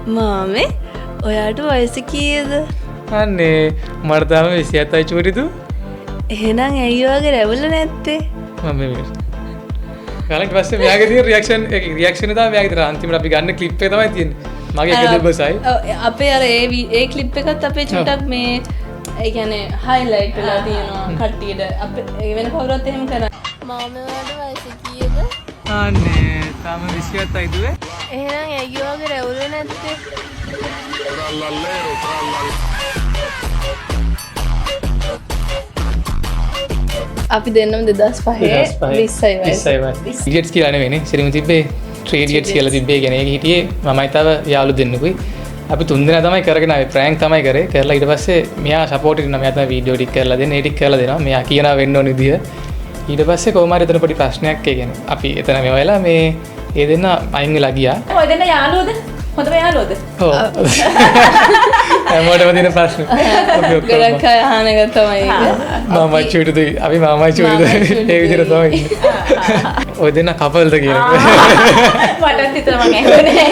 මාමේ ඔයාට වයස කීයද? අනේ මට තාම 27යි චූටිදු. එහෙනම් ඇයි වගේ රැවුල නැත්තේ? මම මේ කාලෙක පස්සේ මෙයාගේ තියෙන රියැක්ෂන් එක තමයි මෙයාගේ තියෙන අන්තිමට අපි ගන්න ක්ලිප් එක තමයි තියෙන්නේ. මගේ එක දෙබසයි. අපේ අර ඒ ක්ලිප් එකත් අපේ චුට්ටක් මේ ඒ කියන්නේ හයිලයිට් වෙලා තියෙනවා කට්ටියට. අපේ වෙන කවුරුත් එහෙම කරන්නේ. මාමේ ඔයාට වයස කීයද? අනේ තාම 27යි දුවේ. එහෙනම් ඇයි වගේ රැවුල නැත්තේ? අපි දෙන්නම 2005 20යි ඉඩියට්ස් කියලා නෙවෙයිනේ සිරිම තිබ්බේ 3 ඉඩියට්ස් කියලා තිබ්බේ කියන්නේ ඒක හිටියේ මමයි තව යාළු දෙන්නෙකුයි අපි තුන් දෙනා තමයි කරගෙන ආවේ ප්‍රෑන්ක් තමයි කරේ කරලා ඊට පස්සේ මෙයා සපෝට් කරනවා මෙයා තමයි වීඩියෝ ටික කරලා දෙන්නේ ඒ ටික කරලා දෙනවා මෙයා කියනවා වෙන්න ඕන විදිය ඊට පස්සේ කොහොම හරි එතන පොඩි ප්‍රශ්නයක් ඒ කියන්නේ අපි එතන මේ වෙලා මේ ඒ දෙන්න අයින් වෙලා ගියා ඔය දෙන්න යාළුවෝද හොඳම යාළුවෝද ඔව් හැමෝටම තියෙන ප්‍රශ්න ගොඩක් අය අහන එක තමයි මාමා චූටිදු අපි මාමා චූටිදු ඒ විදිහට තමයි ඉන්නේ ඔය දෙන්න කපල්ද කියලා මටත් හිතෙනවා මම ඇහුනේ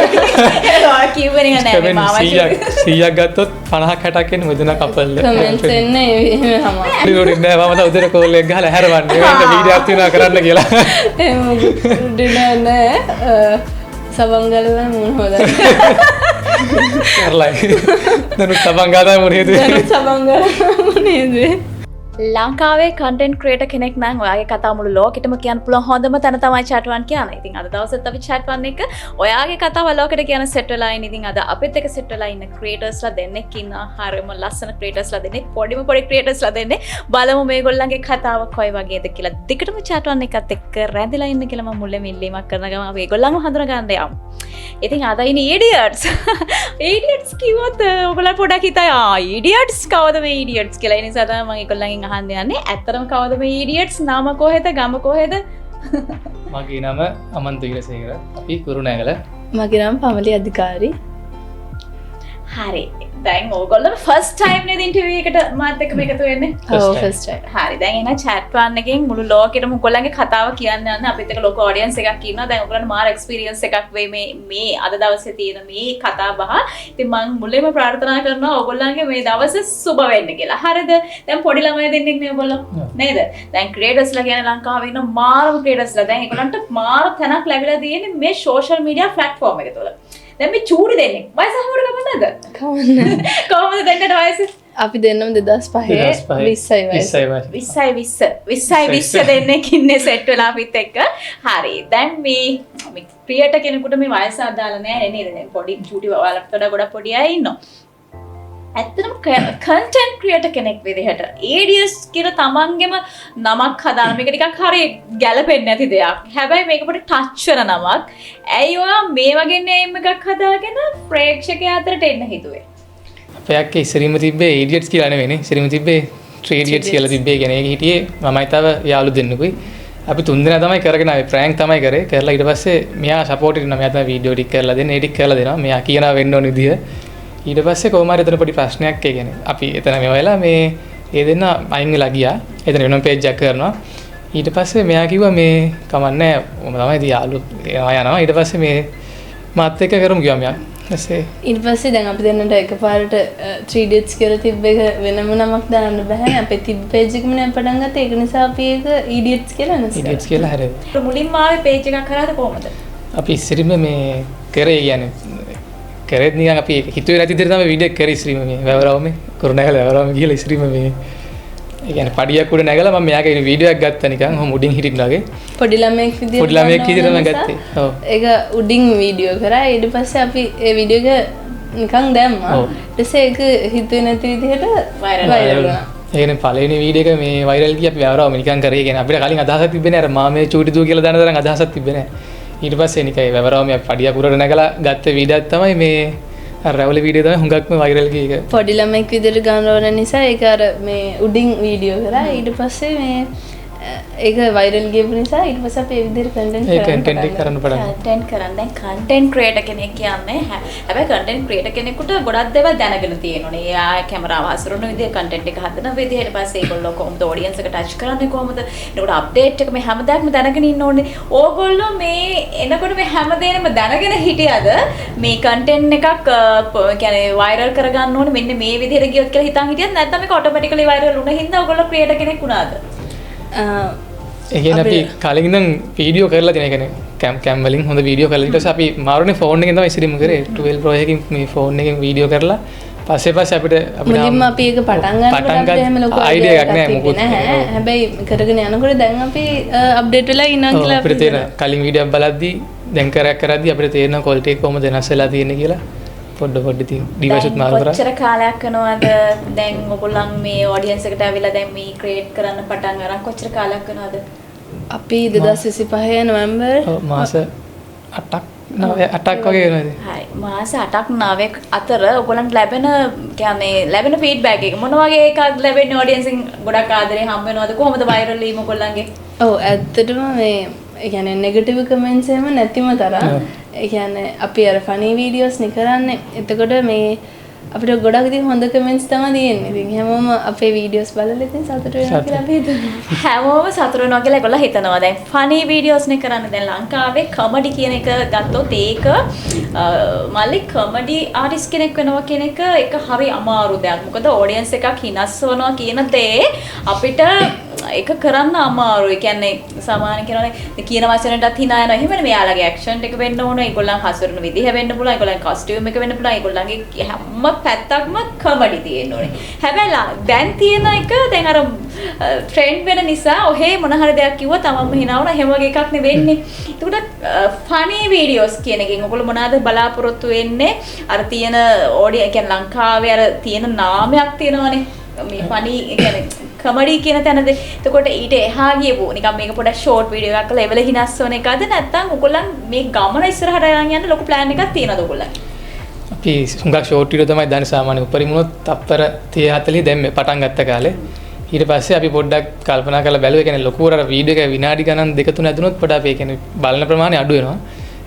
ඔයා කිව්වනේ නෑ මාමා 100ක් ගත්තොත් 50ක් 60ක් එන්නේ ඔය දෙන්න කපල්ද කමෙන්ට්ස් එන්නේ එහෙම තමයි ඉතින් නෑ මම තව උදේට කෝල් එකක් ගහලා හැරවන්නේ වෙන වීඩියෝක් තියනවා කරන්න කියලා එහෙම ඩිනර් නෑ සබංගල මුණ හොදා කරලා දැන් සබංගල මුණේද ලංකාවේ කන්ටෙන්ට් ක්‍රියේටර් කෙනෙක් නම් ඔයාගේ කතාව මුළු ලෝකෙටම කියන්න පුළුවන් හොඳම තැන තමයි chat one කියන්නේ. ඉතින් අද දවසෙත් අපි chat one එක ඔයාගේ කතාව ලෝකෙට කියන සෙට් වෙලා ඉන්නේ. ඉතින් අද අපිත් එක්ක සෙට් වෙලා ඉන්න ක්‍රියේටර්ස්ලා දෙන්නෙක් ඉන්නවා. හරියම ලස්සන ක්‍රියේටර්ස්ලා දෙන්නෙක්. පොඩි ක්‍රියේටර්ස්ලා දෙන්නේ. බලමු මේගොල්ලන්ගේ කතාව කොයි වගේද කියලා. දිගටම chat one එකත් එක්ක රැඳිලා ඉන්න කියලා මම මුලින්ම ඉල්ලීමක් කරන ගමන් අපි ඒගොල්ලන්ව හඳුනා ගන්න යමු. ඉතින් අද ඉන්නේ idiots. idiots කිව්වොත් ඔයගොල්ලෝ පොඩක් හිතයි idiots කවුද මේ idiots කියලා. ඒ නිසා තමයි මම ඒගොල්ලන්ගෙන් අහන්න යන්නේ. ඇත්තටම කවුද මේ idiots? නාම කොහෙද? ගම කොහෙද? මගේ නම අමන්ත විරසේකර. අපි කුරුණෑගල. මගේ නම පමලි අධිකාරී. හරි. දැන් ඕගොල්ලෝ ෆස්ට් ටයිම් නේද ඉන්ටර්විව් එකට මාත් එක්ක එකතු වෙන්නේ? ඔව් ෆස්ට් ටයිම්. හරි. දැන් එන chat one එකෙන් මුළු ලෝකෙටම ඔයගොල්ලන්ගේ කතාව කියන්න යන අපිත් එක්ක ලොකු ඔඩියන්ස් එකක් ඉන්නවා. දැන් ඔයගොල්ලන්ට මාර එක්ස්පීරියන්ස් එකක් වෙයි මේ අද දවසේ තියෙන මේ කතා බහ. ඉතින් මම මුලින්ම ප්‍රාර්ථනා කරනවා ඔයගොල්ලන්ගේ මේ දවසේ සුබ වෙන්න කියලා. හරිද? දැන් පොඩි ළමයි දෙන්නෙක් නේ ඔයගොල්ලෝ. නේද? දැන් ක්‍රියේටර්ස්ලා කියන්නේ ලංකාවේ ඉන්න මාරම ක්‍රියේටර්ස්ලා. දැන් ඒගොල්ලන්ට මාර තැනක් ලැබිලා තියෙන්නේ මේ සෝෂල් මීඩියා ප්ලැට්ෆෝම් එක තුළ. දැන් මේ චූටි දෙන්නේ වයස හැමෝට කමන්නද? කවන්න. කොහොමද දෙන්නට වයස? අපි දෙන්නම 2005 20යි වයස. 20 දෙන්නෙක් ඉන්නේ සෙට් වෙලා අපිත් එක්ක. හරි. දැන් මේ ක්‍රියේටර් කෙනෙකුට මේ වයස අදාළ නෑ නේද? දැන් පොඩි චූටි ඔයාලට වඩා ගොඩක් පොඩි අය ඉන්නවා. ඇත්තටම කන්ටෙන්ට් ක්‍රියේටර් කෙනෙක් විදිහට ADS කියලා තමන්ගෙම නමක් හදාන මේක ටිකක් හරි ගැළපෙන්නේ නැති දෙයක්. හැබැයි මේක පොඩි ටච් වෙන නමක්. ඇයි ඔයා මේ වගේ නේම් එකක් හදාගෙන ප්‍රේක්ෂකයා අතරට එන්න හිතුවේ? අපේ අක්කේ ඉස්සරින්ම තිබ්බේ ඉඩියට්ස් කියලා නෙවෙයිනේ. ඉස්සරින්ම තිබ්බේ 3 ඉඩියට්ස් කියලා තිබ්බේ. කියන්නේ ඒක හිටියේ මමයි තව යාළු දෙන්නෙකුයි. අපි තුන් දෙනා තමයි කරගෙන ආවේ ප්‍රෑන්ක් තමයි කරේ. කරලා ඊට පස්සේ මෙයා සපෝට් කරනවා. මෙයා තමයි වීඩියෝ ටික කරලා දෙන්නේ. ඒ ටික කරලා දෙනවා. මෙයා කියනවා වෙන්න ඕන විදිය. ඊට පස්සේ කොහොම හරි එතන පොඩි ප්‍රශ්නයක් ඒ කියන්නේ අපි එතන මේ වෙලා මේ ඒ දෙන්න අයින් වෙලා ගියා. එතන වෙනම පේජ් එකක් කරනවා. ඊට පස්සේ මෙයා කිව්වා මේ කමන්නේ මම තමයි යාළු යනවා. ඊට පස්සේ මේ මාත් එක්ක කරමු කිව්වා මෙයා. ඊට පස්සේ දැන් අපි දෙන්නට එකපාරට 3 dates කියලා තිබ්බ එක වෙනම නමක් දාන්න බෑ. අපේ තිබ්බ page එකම නේ පටන් ගත්තේ. ඒක නිසා අපි ඒක idiots කියලා නේද? idiots කියලා හරියට. මුලින්ම ආවේ page එකක් කරාද කොහොමද? අපි ඉස්සරින්ම මේ කරේ කියන්නේ කරේත් නිකන් අපි හිතුවේ නැති විදිහට තමයි වීඩියෝ කරේ ඉස්සරින්ම මේ වැවරවම කුරුණෑගල වැවරවම ගිහලා ඉස්සරින්ම මේ ඒ කියන්නේ පඩියක් උඩ නැගලා මම මෙයාගේ වීඩියෝ එකක් ගත්තා නිකන් ඔහොම උඩින් හිටින්න වගේ පොඩි ළමෙක් විදිහට මම ගත්තේ. ඔව්. ඒක උඩින් වීඩියෝ කරා. ඊට පස්සේ අපි ඒ වීඩියෝ එක නිකන් දැම්මා. ඊට පස්සේ ඒක හිතුවේ නැති විදිහට වයිරල් වුණා. ඒ කියන්නේ පළවෙනි වීඩියෝ එක මේ වයිරල් ගියා අපි වැවරවම නිකන් කරේ. කියන්නේ අපිට කලින් අදහසක් තිබ්බේ නෑ අර මාමේ චූටි දුව කියලා දාන තරම් අදහසක් තිබ්බේ නෑ. ඊට පස්සේ නිකන් වැවරවම අපි පඩියක් උඩට නැගලා ගත්ත වීඩියෝක් තමයි මේ රැවල වීඩියෝ තමයි හුඟක්ම වයිරල් ගිය එක. පොඩි ළමෙක් විදිහට ගන්න ඕන නිසා ඒක අර මේ උඩින් වීඩියෝ කරා. ඊට පස්සේ මේ ඒක වයිරල් ගියපු නිසා ඊට පස්සේ අපි ඒ විදිහට කන්ටෙන්ට් ඒ කන්ටෙන්ට් එක කරන්න පටන් ගත්තා. කන්ටෙන්ට් කරන්න දැන් කන්ටෙන්ට් ක්‍රියේටර් කෙනෙක් කියන්නේ හැබැයි කන්ටෙන්ට් ක්‍රියේටර් කෙනෙකුට ගොඩක් දේවල් දැනගෙන තියෙනෝනේ. එයා කැමරාව හසුරවන විදිය, කන්ටෙන්ට් එක හදන විදිය, ඊට පස්සේ ඒගොල්ලෝ කොහොමද ඔඩියන්ස් එක ටච් කරන්නේ කොහොමද? එතකොට අප්ඩේට් එක මේ හැමදාම දැනගෙන ඉන්න ඕනේ. ඕගොල්ලෝ මේ එනකොට මේ හැමදේම දැනගෙන හිටියද මේ කන්ටෙන්ට් එකක් කියන්නේ වයිරල් කරගන්න ඕනේ මෙන්න මේ විදිහට ගියොත් කියලා හිතන් හිටියත් නැත්නම් මේක ඔටෝමැටිකලි වයිරල් වුණ හින්දා ඔයගොල්ලෝ ක්‍රියේටර් කෙනෙක් වුණාද? ඒ කියන්නේ අපි කලින් ඉඳන් වීඩියෝ කරලා තියෙන. ඒ කියන්නේ කැම් වලින් හොඳ වීඩියෝ කරලා ඊට පස්සේ අපි මාරුනේ ෆෝන් එකෙන් තමයි ස්ට්‍රීම් කරේ. 12 Pro එකකින් මේ ෆෝන් එකෙන් වීඩියෝ කරලා පස්සේ අපිට මුලින්ම අපි ඒක පටන් ගන්නකොට එහෙම ලොකු අයිඩියා එකක් නැහැ මොකුත් නැහැ. හැබැයි කරගෙන යනකොට දැන් අපි අප්ඩේට් වෙලා ඉන්නවා කියලා අපිට තේරෙන කලින් වීඩියෝ බලද්දී දැන් කරද්දී අපිට තේරෙන ක්වොලිටි එක කොහොමද වෙනස් වෙලා තියෙන්නේ කියලා පොඩ්ඩ ඉතින් ඩිවයිස් උත් මාරු කරා. කොච්චර කාලයක් යනවද දැන් ඔයගොල්ලන් මේ ඔඩියන්ස් එකට ඇවිල්ලා දැන් මේ ක්‍රියේට් කරන්න පටන් අරන් කොච්චර කාලයක් යනවද? අපි 2025 නොවැම්බර් මාස 8ක් වගේ වෙනවා. හරි. මාස 8ක් 9ක් අතර ඔයගොල්ලන්ට ලැබෙන ෆීඩ්බැක් එක මොන වගේ එකක් ලැබෙන්නේ ඔඩියන්ස් එකෙන් ගොඩක් ආදරේ හම්බ වෙනවද? කොහොමද වයිරල් වීම ඔයගොල්ලන්ගේ? ඔව් ඇත්තටම මේ ඒ කියන්නේ නෙගටිව් කමෙන්ට්ස් එහෙම නැතිම තරම් ඒ කියන්නේ අපි අර ෆනි වීඩියෝස් නේ කරන්නේ. එතකොට මේ අපිට ගොඩක් ඉතින් හොඳ කමෙන්ට්ස් තමයි තියෙන්නේ. ඉතින් හැමෝම අපේ වීඩියෝස් බලලා ඉතින් සතුට වෙනවා කියලා අපි හිතනවා. හැමෝම සතුට වෙනවා කියලා ඒගොල්ලෝ හිතනවා. දැන් ෆනි වීඩියෝස් නේ කරන්නේ. දැන් ලංකාවේ කමඩි කියන එක ගත්තොත් ඒක මල්ලි කමඩි ආටිස්ට් කෙනෙක් වෙනවා කියන එක හරි අමාරු දෙයක්. මොකද ඔඩියන්ස් එකක් හිනස්සවනවා කියන දේ අපිට ඒක කරන්න අමාරුයි. කියන්නේ සාමාන්‍ය කෙනානේ කියන වචනටත් hina යනවා. එහෙමනේ මෙයාලගේ ඇක්ෂන් එක වෙන්න ඕන. ඒගොල්ලන් හසුරන විදිහ වෙන්න පුළුවන්. ඒගොල්ලන් කස්ටියුම් එක වෙන්න පුළුවන්. ඒගොල්ලන්ගේ හැම පැත්තක්ම කමඩි තියෙන්න ඕනේ. හැබැයි දැන් තියෙන එක දැන් අර ට්‍රෙන්ඩ් වෙන නිසා ඔහේ මොන හරි දෙයක් කිව්වොත් තමන්ම hina වුණා. හැම වගේ එකක් නෙවෙන්නේ. ඒකට ෆනි වීඩියෝස් කියන එකෙන් ඔයගොල්ලෝ මොනවාද බලාපොරොත්තු වෙන්නේ? අර තියෙන ඔඩියන්ස් කියන්නේ ලංකාවේ අර තියෙන නාමයක් තියෙනවනේ. මේ ෆනි කියන්නේ කමඩි කියන තැනද එතකොට ඊට එහා ගියපු නිකන් මේක පොඩක් ෂෝට් වීඩියෝ එකක් කරලා එවල හිනස්සවන එකද නැත්නම් ඔයගොල්ලන් මේ ගමන ඉස්සරහට අරන් යන්න ලොකු ප්ලෑන් එකක් තියෙනවද ඔයගොල්ලන්? අපි හුඟක් ෂෝට් වීඩියෝ තමයි දාන්නේ සාමාන්‍ය උපරිම වුණොත් තප්පර 30 40 දැන් මේ පටන් ගත්ත කාලේ ඊට පස්සේ අපි පොඩ්ඩක් කල්පනා කරලා බැලුවා. ඒ කියන්නේ ලොකු අර වීඩියෝ එක විනාඩි ගණන් දෙක තුන ඇතුණොත් පොඩ්ඩක් ඒ කියන්නේ බලන ප්‍රමාණය අඩු වෙනවා.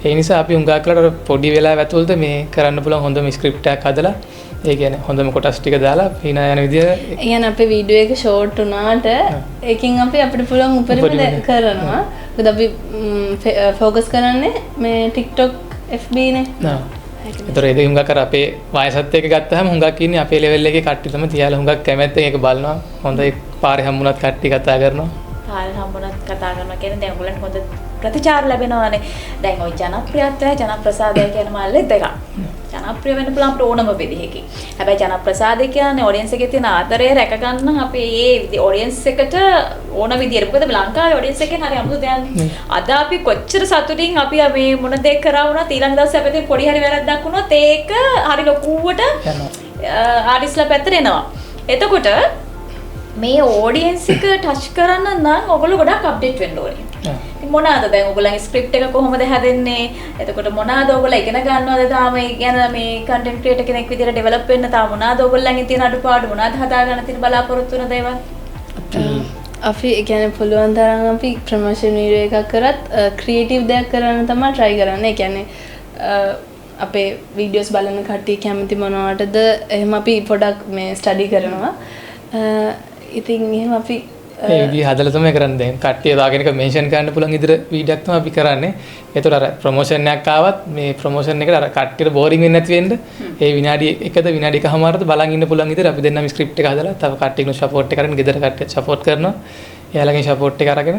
ඒ නිසා අපි හුඟක් කරලා පොඩි වෙලාව ඇතුළත මේ කරන්න පුළුවන් හොඳම ස්ක්‍රිප්ට් එකක් හදලා ඒ කියන්නේ හොඳම කොටස් ටික දාලා hina යන විදිය. ඒ කියන්නේ අපේ වීඩියෝ එක ෂෝට් වුණාට ඒකෙන් අපි අපිට පුළුවන් උපරිම කරනවා. මොකද අපි ફોකස් කරන්නේ මේ TikTok FB නේ. ඒතර ඒ දෙක හුඟක් අර අපේ වයසත් එක්ක ගත්තාම හුඟක් ඉන්නේ අපේ ලෙවල් එකේ කට්ටිය තමයි තියාලා හුඟක් කැමැත්තෙන් ඒක බලනවා. හොඳ පාරේ හම්බුණත් කට්ටිය කතා කරනවා. පාරේ හම්බුණත් කතා කරනවා කියන්නේ දැන් ඔයගොල්ලන්ට හොඳ ප්‍රතිචාර ලැබෙනවානේ. දැන් ওই ජනප්‍රියත්වය ජනප්‍රසාදය කියන මල්ලේ දෙකක්. ජනප්‍රිය වෙන්න පුළුවන් අපිට ඕනම විදිහකින්. හැබැයි ජනප්‍රසාදය කියන්නේ ඔඩියන්ස් එකේ තියෙන ආදරය රැක ගන්න අපි ඒ ඔඩියන්ස් එකට ඕන විදියට. මොකද ලංකාවේ ඔඩියන්ස් එකෙන් හරි අමුතු දෙයක්. අද අපි කොච්චර සතුටින් අපි මේ මොන දෙයක් කරා වුණත් ඊළඟ දවසේ අපිට පොඩි හරි වැරද්දක් වුණොත් ඒක හරි ලොකුවට ආටිස්ලා පැත්තට එනවා. එතකොට මේ ඔඩියන්ස් එක ටච් කරන්න නම් ඔයගොල්ලෝ ගොඩක් අප්ඩේට් වෙන්න ඕනේ. ඉතින් මොනවාද දැන් ඔයගොල්ලන්ගේ ස්ක්‍රිප්ට් එක කොහොමද හැදෙන්නේ? එතකොට මොනවාද ඔයගොල්ලෝ ඉගෙන ගන්නවද තාම ගැන මේ කන්ටෙන්ට් ක්‍රියේටර් කෙනෙක් විදිහට ඩෙවලොප් වෙන්න තාම මොනවාද ඔයගොල්ලන්ගේ තියෙන අඩුපාඩු මොනවාද හදා ගන්න තියෙන බලාපොරොත්තු වෙන දේවල්? අපි ඒ කියන්නේ පුළුවන් තරම් අපි ප්‍රොමෝෂන් වීඩියෝ එකක් කරත් ක්‍රියේටිව් දෙයක් කරන්න තමයි try කරන්නේ. ඒ කියන්නේ අපේ වීඩියෝස් බලන කට්ටිය කැමති මොනවටද එහෙම අපි පොඩක් මේ ස්ටඩි කරනවා. ඉතින් එහෙම අපි ඒ විදිහ හදලා තමයි කරන්නේ. දැන් කට්ටිය දාගෙන එක මෙන්ෂන් කරන්න පුළුවන් ඉදිරිය වීඩියෝක් තමයි අපි කරන්නේ. ඒතර අර ප්‍රොමෝෂන් එකක් ආවත් මේ ප්‍රොමෝෂන් එකට අර කට්ටියට බෝරින් වෙන්නේ නැති වෙන්න ඒ විනාඩි එකද විනාඩි එකමාරද බලන් ඉන්න පුළුවන් ඉදිරිය අපි දෙන්නම ස්ක්‍රිප්ට් එක හදලා තව කට්ටියකට සපෝට් එක කරගෙන ගෙදර කට්ටියට සපෝට් කරනවා. එයාලගෙන් සපෝට් එක අරගෙන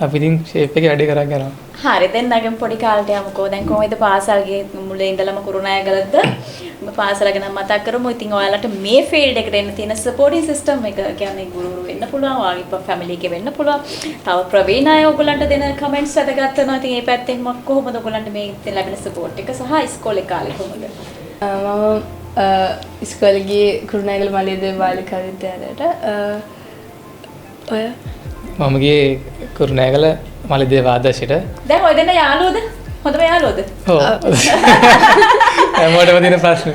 අපි ඉතින් ෂේප් එකේ වැඩේ කරගෙන යනවා. හරි දෙන්නගෙන් පොඩි කාලට යමුකෝ. දැන් කොහොමද පාසල් ගියේ මුලින් ඉඳලම කුරුණෑගලද? පාසල ගැන මතක් කරමු. ඉතින් ඔයාලට මේ ෆීල්ඩ් එකට එන්න තියෙන සපෝටින් සිස්ටම් එක කියන්නේ ගුරුවරු වෙන්න පුළුවන්, වාගේ ෆැමිලි එකේ වෙන්න පුළුවන්. තව ප්‍රවීණ අය ඔයගොල්ලන්ට දෙන කමෙන්ට්ස් අදගත්තා නම් ඉතින් මේ පැත්තෙන් කොහොමද ඔයගොල්ලන්ට මේ ලැබෙන සපෝට් එක සහ ඉස්කෝලේ කාලේ කොහොමද? මම ඉස්කෝලේ ගියේ කුරුණෑගල මලියදේව බාලිකා විද්‍යාලයට. ඔය මම ගියේ කුරුණෑගල මලියදේව ආදර්ශයට. දැන් ඔය දෙන්න යාළුවෝද? හොඳම යාළුවෝද? ඔව්. හැමෝටම තියෙන ප්‍රශ්න.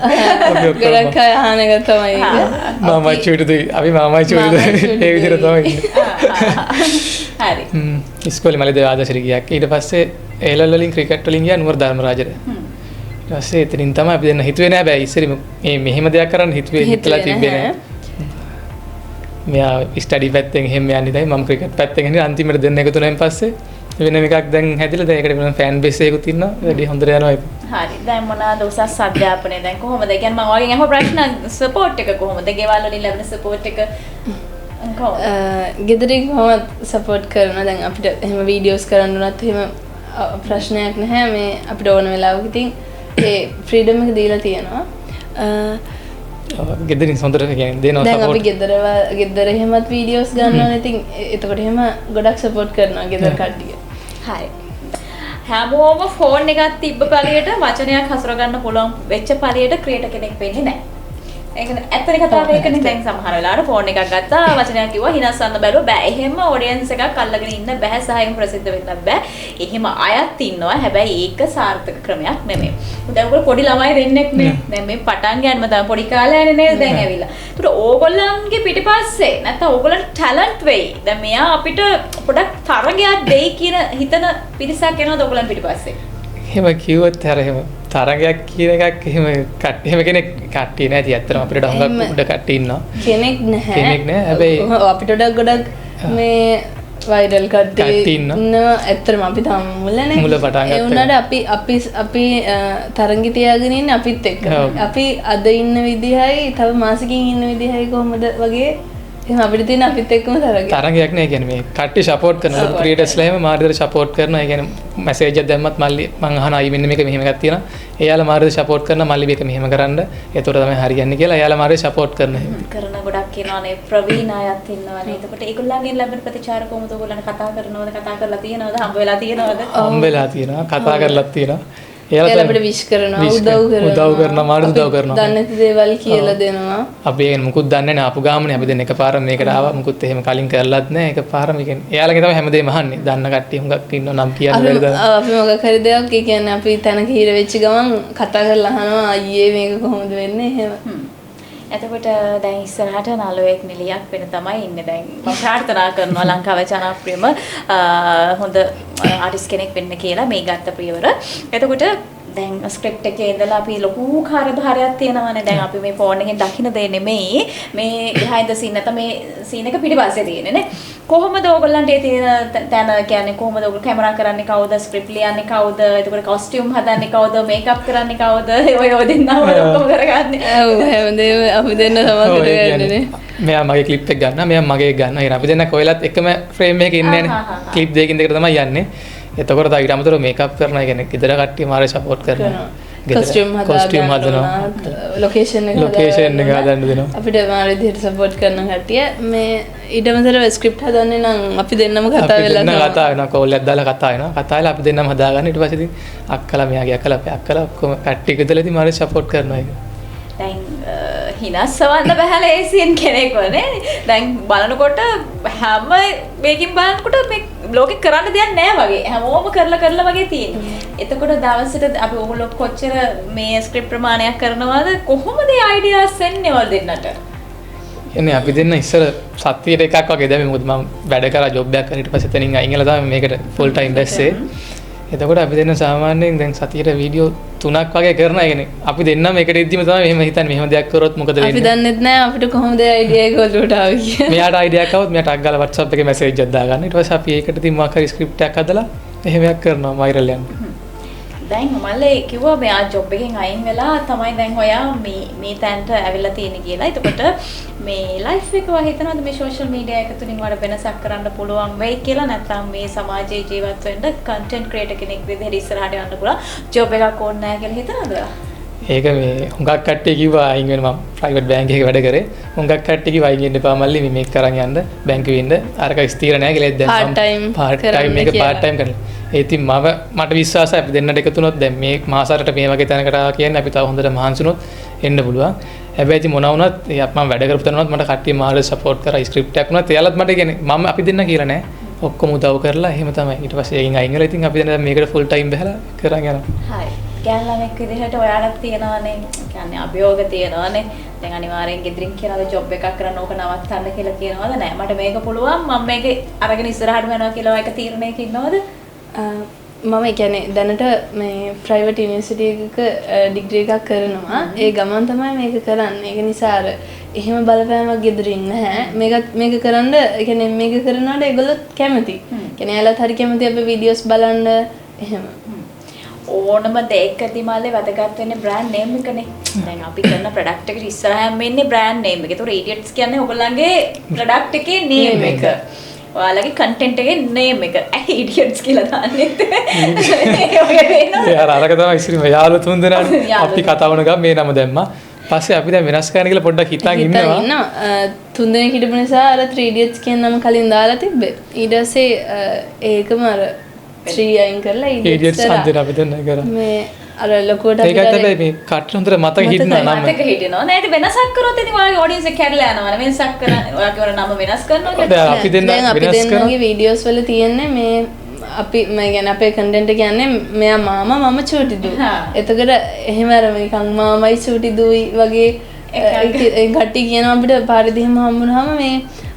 අපි ඔක්කොම ගොඩක් අය අහන එක තමයි ඒක. මාමා චූටුයි අපි මාමා චූටුයි ඒ විදිහට තමයි ඉන්නේ. හරි. ඉස්කෝලේ මලේ ආදර්ශරි ගියක්. ඊට පස්සේ ඒලල් වලින් ක්‍රිකට් වලින් ගියා නුවර ධර්මරාජට. ඊට පස්සේ එතනින් තමයි අපි දෙන්න හිතුවේ නෑ බෑ ඉස්සෙලි මේ මෙහෙම දෙයක් කරන්න හිතලා තිබ්බේ නෑ. මෙයා ස්ටඩි පැත්තෙන් එහෙම යන්නේ දැන් මම ක්‍රිකට් පැත්තෙන් යන්නේ අන්තිමට දෙන්න එකතු වෙනන් පස්සේ වෙන එකක් දැන් හැදිලා දැන් ඒකට වෙන ෆෑන් බේස් එකකුත් ඉන්නවා වැඩි හොඳට යනවා ඒක. හරි. දැන් මොනවාද උසස් අධ්‍යාපනය දැන් කොහොමද? ඒ කියන්නේ මම වගේ අහුව ප්‍රශ්න සපෝට් එක කොහොමද? ගෙවල් වලින් ලැබෙන සපෝට් එක කොහොමද? ගෙදරින් කොහොමද සපෝට් කරනවා දැන් අපිට එහෙම වීඩියෝස් කරන්න උනත් එහෙම ප්‍රශ්නයක් නැහැ මේ අපිට ඕන වෙලාවක ඉතින් ඒ ෆ්‍රීඩම් එක දීලා තියෙනවා. ගෙදරින් හොඳට කියන්නේ දෙනවා දැන් අපි සපෝට්. ගෙදර එහෙමත් වීඩියෝස් ගන්නවනේ ඉතින් එතකොට එහෙම ගොඩක් සපෝට් කරනවා ගෙදර කට්ටිය. හරි. හැමෝම ෆෝන් එකක් තිබ්බ පළියට වචනයක් හසුර ගන්න පුළුවන් වෙච්ච පළියට ක්‍රියේටර් කෙනෙක් වෙන්නේ නැහැ. ඒක ඇත්තට කතාව ඒකනේ දැන් සමහර වෙලාවට ෆෝන් එකක් ගත්තා වචනයක් කිව්වා හිනස්සන්න බැලුවා බෑ. එහෙම ඔඩියන්ස් එකක් අල්ලගෙන ඉන්න බෑ සහ එහෙම ප්‍රසිද්ධ වෙන්න බෑ. එහෙම අයත් ඉන්නවා. හැබැයි ඒක සාර්ථක ක්‍රමයක් නෙමෙයි. දැන් ඔයගොල්ලෝ පොඩි ළමයි දෙන්නෙක් නේ. දැන් මේ පටන් ගන්නම තමයි පොඩි කාලේ යන්නේ නේද දැන් ඇවිල්ලා. ඒතර ඕගොල්ලන්ගේ පිටිපස්සේ නැත්නම් ඕගොල්ලන්ට ටැලන්ට් වෙයි. දැන් මෙයා අපිට පොඩක් තරගයක් දෙයි කියන හිතන පිරිසක් එනවද ඕගොල්ලන් පිටිපස්සේ? එහෙම කිව්වොත් අර එහෙම තරගයක් කියන එකක් එහෙම එහෙම කෙනෙක් කට්ටිය නැති ඇත්තටම අපිට හුඟක් උඩ කට්ටිය ඉන්නවා කෙනෙක් නැහැ. කෙනෙක් නෑ හැබැයි අපිට ගොඩක් මේ වයිරල් කට්ටිය ඉන්නවා. ඇත්තටම අපි තාම මුලනේ. මුල පටන් ගත්තා. ඒ වුණාට අපි තරංගි තියාගෙන ඉන්නේ අපිත් එක්ක. අපි අද ඉන්න විදිහයි තව මාසෙකින් ඉන්න විදිහයි කොහොමද වගේ එහෙනම් අපිට තියෙන අපිත් එක්කම තරගයක් නෑ කියන්නේ මේ කට්ටිය සපෝට් කරනවා ක්‍රියේටර්ස්ලා එහෙම මාර්ගදර සපෝට් කරනවා. ඒ කියන්නේ මැසේජ් එකක් දැම්මත් මල්ලි මං අහනවා අයි මෙන්න මේක මෙහෙම එකක් තියෙනවා. එයාලා මාර්ගදර සපෝට් කරනවා මල්ලි මේක මෙහෙම කරන්න. ඒතකොට තමයි හරියන්නේ කියලා එයාලා මාර්ගදර සපෝට් කරනවා. කරන ගොඩක් කියනවානේ ප්‍රවීණ අයත් ඉන්නවානේ. එතකොට ඒගොල්ලන්ගෙන් ලැබෙන ප්‍රතිචාර කොහොමද? ඔයගොල්ලන් කතා කරනවද? කතා කරලා තියෙනවද? හම්බ වෙලා තියෙනවද? හම්බ වෙලා තියෙනවා. කතා කරලා තියෙනවා. එයාලා අපිට විශ් කරනවා උදව් කරනවා මාරු උදව් කරනවා දන්නේ නැති දේවල් කියලා දෙනවා. අපි ඒක මුකුත් දන්නේ නැහැ ආපු ගාමනේ අපි දැන් එකපාර මේකට ආවා මුකුත් එහෙම කලින් කරලත් නැහැ එකපාර මේ කියන්නේ එයාලගේ තමයි හැමදේම අහන්නේ දන්න කට්ටිය හුඟක් ඉන්නවා නම් කියන්න බැරිද අපි මොකක් හරි දෙයක් ඒ කියන්නේ අපි තැනක හිර වෙච්ච ගමන් කතා කරලා අහනවා අයියේ මේක කොහොමද වෙන්නේ එහෙම. එතකොට දැන් ඉස්සරහට 91 නිලියක් වෙන තමයි ඉන්නේ දැන් මම ප්‍රාර්ථනා කරනවා ලංකාවේ ජනප්‍රියම හොඳ ආටිස්ට් කෙනෙක් වෙන්න කියලා මේ ගත්ත පියවර. එතකොට දැන් ස්ක්‍රිප්ට් එකේ ඉඳලා අපි ලොකු කාර්යභාරයක් තියෙනවානේ. දැන් අපි මේ ෆෝන් එකෙන් දකින්න දෙ නෙමෙයි මේ behind the scene නැත්නම් මේ සීන් එක පිටිපස්සේ තියෙන්නේ නේ. කොහොමද ඕගොල්ලන්ට ඒ තියෙන තැන කියන්නේ කොහොමද ඕගොල්ලෝ කැමරා කරන්නේ කවුද ස්ක්‍රිප්ට් ලියන්නේ කවුද එතකොට කොස්ටියුම් හදන්නේ කවුද මේකප් කරන්නේ කවුද ඔය දෙන්නම ඔක්කොම කරගන්නේ. ඔව් හැමදේම අපි දෙන්න සමග කරගන්නේ. මෙයා මගේ ක්ලිප් එක ගන්නවා මෙයා මගේ ගන්නවා. එහෙනම් අපි දෙන්න කොහෙලත් එකම ෆ්‍රේම් එකේ ඉන්නේ නෑනේ. ක්ලිප් දෙකකින් දෙකට තමයි යන්නේ. එතකොට ඊට අමතරව මේකප් කරනවා කියන්නේ ගෙදර කට්ටිය මාරේ සපෝට් කරනවා. කොස්ටියුම් හදනවා. ලොකේෂන් එක හදන්න දෙනවා. අපිට මාර විදිහට සපෝට් කරන කට්ටිය මේ ඊට අමතරව ස්ක්‍රිප්ට් හදන්නේ නම් අපි දෙන්නම කතා වෙලා කතා වෙනවා කෝල් එකක් දාලා කතා වෙනවා. කතා වෙලා අපි දෙන්නම හදාගන්න ඊට පස්සේ ඉතින් අක්කලා මෙයාගේ අක්කලා අපේ අක්කලා ඔක්කොම කට්ටිය ගෙදරලා ඉතින් මාරේ සපෝට් කරනවා ඒක. දැන් හිනස්සවන්න බහැල ඒසියන් කෙනෙක් වනේ. දැන් බලනකොට හැම මේකින් බලනකොට මේ ලෝකේ කරන්න දෙයක් නැහැ වගේ. හැමෝම කරලා වගේ තියෙනවා. එතකොට දවසට අපි ඕගොල්ලෝ කොච්චර මේ ස්ක්‍රිප්ට් ප්‍රමාණයක් කරනවද? කොහොමද මේ අයිඩියාස් එන්නේ වල දෙන්නට? එන්නේ අපි දෙන්න ඉස්සර සතියට එකක් වගේ දැන් මොකද මම වැඩ කරා ජොබ් එකක් කරලා ඊට පස්සේ එතනින් අයින් වෙලා තමයි මේකට ෆුල් ටයිම් බැස්සේ. එතකොට අපි දෙන්න සාමාන්‍යයෙන් දැන් සතියට වීඩියෝ 3ක් වගේ කරනවා. ඒ කියන්නේ අපි දෙන්නම එකට ඉද්දිම තමයි මෙහෙම හිතන්නේ මෙහෙම දෙයක් කරොත් මොකද වෙන්නේ. අපි දන්නෙත් නෑ අපිට කොහොමද අයිඩියා එක වලට ආවේ කියලා. මෙයාට අයිඩියාවක් આવොත් මෙයාට අක් ගාලා WhatsApp එකේ මැසේජ් එකක් දාගන්න. ඊට පස්සේ අපි ඒකට ඉතින් මොකක් හරි ස්ක්‍රිප්ට් එකක් හදලා එහෙම එකක් කරනවා වයිරල් යන්න. දැන් මල්ලේ කිව්වා මෙයා ජොබ් එකෙන් අයින් වෙලා තමයි දැන් ඔයා මේ තැනට ඇවිල්ලා තියෙන්නේ කියලා. එතකොට මේ ලයිෆ් එක ඔයා හිතනවාද මේ සෝෂල් මීඩියා එක තුලින් වඩා වෙනසක් කරන්න පුළුවන් වෙයි කියලා? නැත්නම් මේ සමාජයේ ජීවත් වෙන්න කන්ටෙන්ට් ක්‍රියේටර් කෙනෙක් විදිහට ඉස්සරහට යන්න පුළුවන් ජොබ් එකක් ඕනේ නැහැ කියලා හිතනවද ඔයා? ඒක මේ හුඟක් කට්ටිය කිව්වා අයින් වෙන මම ප්‍රයිවට් බැංක් එකක වැඩ කරේ. හුඟක් කට්ටිය කිව්වා අයින් වෙන්න එපා මල්ලි මේ මේක කරන් යන්න බැංකුවේ ඉන්න. අරක ස්ථිර නැහැ කියලා දැන් පාර්ට් ටයිම් මේක පාර්ට් ටයිම් කරලා. ඒ ඉතින් මට විශ්වාසයි අපි දෙන්නට එකතු වුණොත් දැන් මේ මාසාරට මේ වගේ තැනකට ආවා කියන්නේ අපි තව හොඳට මහන්සි වුණොත් එන්න පුළුවන්. හැබැයි ඉතින් මොනවා වුණත් මම වැඩ කරපු තැනවත් මට කට්ටිය මාර සපෝට් කරා ස්ක්‍රිප්ට් එකක් වුණත් එයාලත් මට කියන්නේ මම අපි දෙන්න කියලා නෑ. ඔක්කොම උදව් කරලා එහෙම තමයි. ඊට පස්සේ එයින් අයින් වෙලා ඉතින් අපි දැන් මේකට ෆුල් ටයිම් බහලා කරන් යනවා. හරි. ගෑන් ළමෙක් විදිහට ඔයාලත් තියනවානේ. කියන්නේ අභියෝග තියනවානේ. දැන් අනිවාර්යෙන් ගෙදරින් කියනවා ජොබ් එකක් කරන්න ඕක නවත්තන්න කියලා කියනවද නැහැ. මට මේක පුළුවන් මම මේක අරගෙන ඉස්සරහටම යනවා කියලා එක තීරණයක ඉන්නවද? මම කියන්නේ දැනට මේ ප්‍රයිවට් යුනිවර්සිටි එකක ඩිග්‍රී එකක් කරනවා. ඒ ගමන් තමයි මේක කරන්නේ. ඒක නිසා අර එහෙම බලපෑමක් ගෙදරින් නැහැ. මේක කරන්න කියන්නේ මේක කරනකොට ඒගොල්ලෝ කැමති. කියන්නේ එයාලත් හරි කැමති අපේ වීඩියෝස් බලන්න එහෙම. ඕනම දෙයකදී මාලේ වැදගත් වෙන්නේ බ්‍රෑන්ඩ් නේම් එකනේ. දැන් අපි කරන ප්‍රොඩක්ට් එකට ඉස්සරහම ඉන්නේ බ්‍රෑන්ඩ් නේම් එක. ඒතකොට ඉඩියට්ස් කියන්නේ ඔයගොල්ලන්ගේ ප්‍රොඩක්ට් එකේ නේම් එක. ඔයාලගේ කන්ටෙන්ට් එකේ නේම් එක. ඇයි ඉඩියට්ස් කියලා දාන්නේ? යාර අරක තමයි ඉතින් යාළුවෝ තුන් දෙනානේ අපි කතා වුණ ගමන් මේ නම දැම්මා. පස්සේ අපි දැන් වෙනස් කරන්න කියලා පොඩ්ඩක් හිතාගෙන ඉන්නවා. තුන් දෙනෙක් හිටපු නිසා අර 3 idiots කියන නම කලින් දාලා තිබ්බේ. ඊට පස්සේ ඒකම අර 3 අයින් කරලා idiots අන්තිර අපි දෙන්න කරා. මේ අර ලොකුවට අපි ඒකයි මේ කට්ට හොඳට මතක හිටිනවා නම. මතක හිටිනවා. නේද වෙනසක් කරොත් ඉතින් ඔයාගේ ඔඩියන්ස් එක කැඩලා යනවා. වෙනසක් කරන ඔයාගේ වර නම වෙනස් කරනවා. දැන් අපි දෙන්න වෙනස් කරනවා. වීඩියෝස් වල තියෙන්නේ මේ අපි මේ කියන්නේ අපේ කන්ටෙන්ට් කියන්නේ මෙයා මාමා මම චූටි දූ. එතකොට එහෙම අර නිකන් මාමයි චූටි දූයි වගේ කට්ටිය කියනවා අපිට පාරේදී එහෙම හම්බුනහම මේ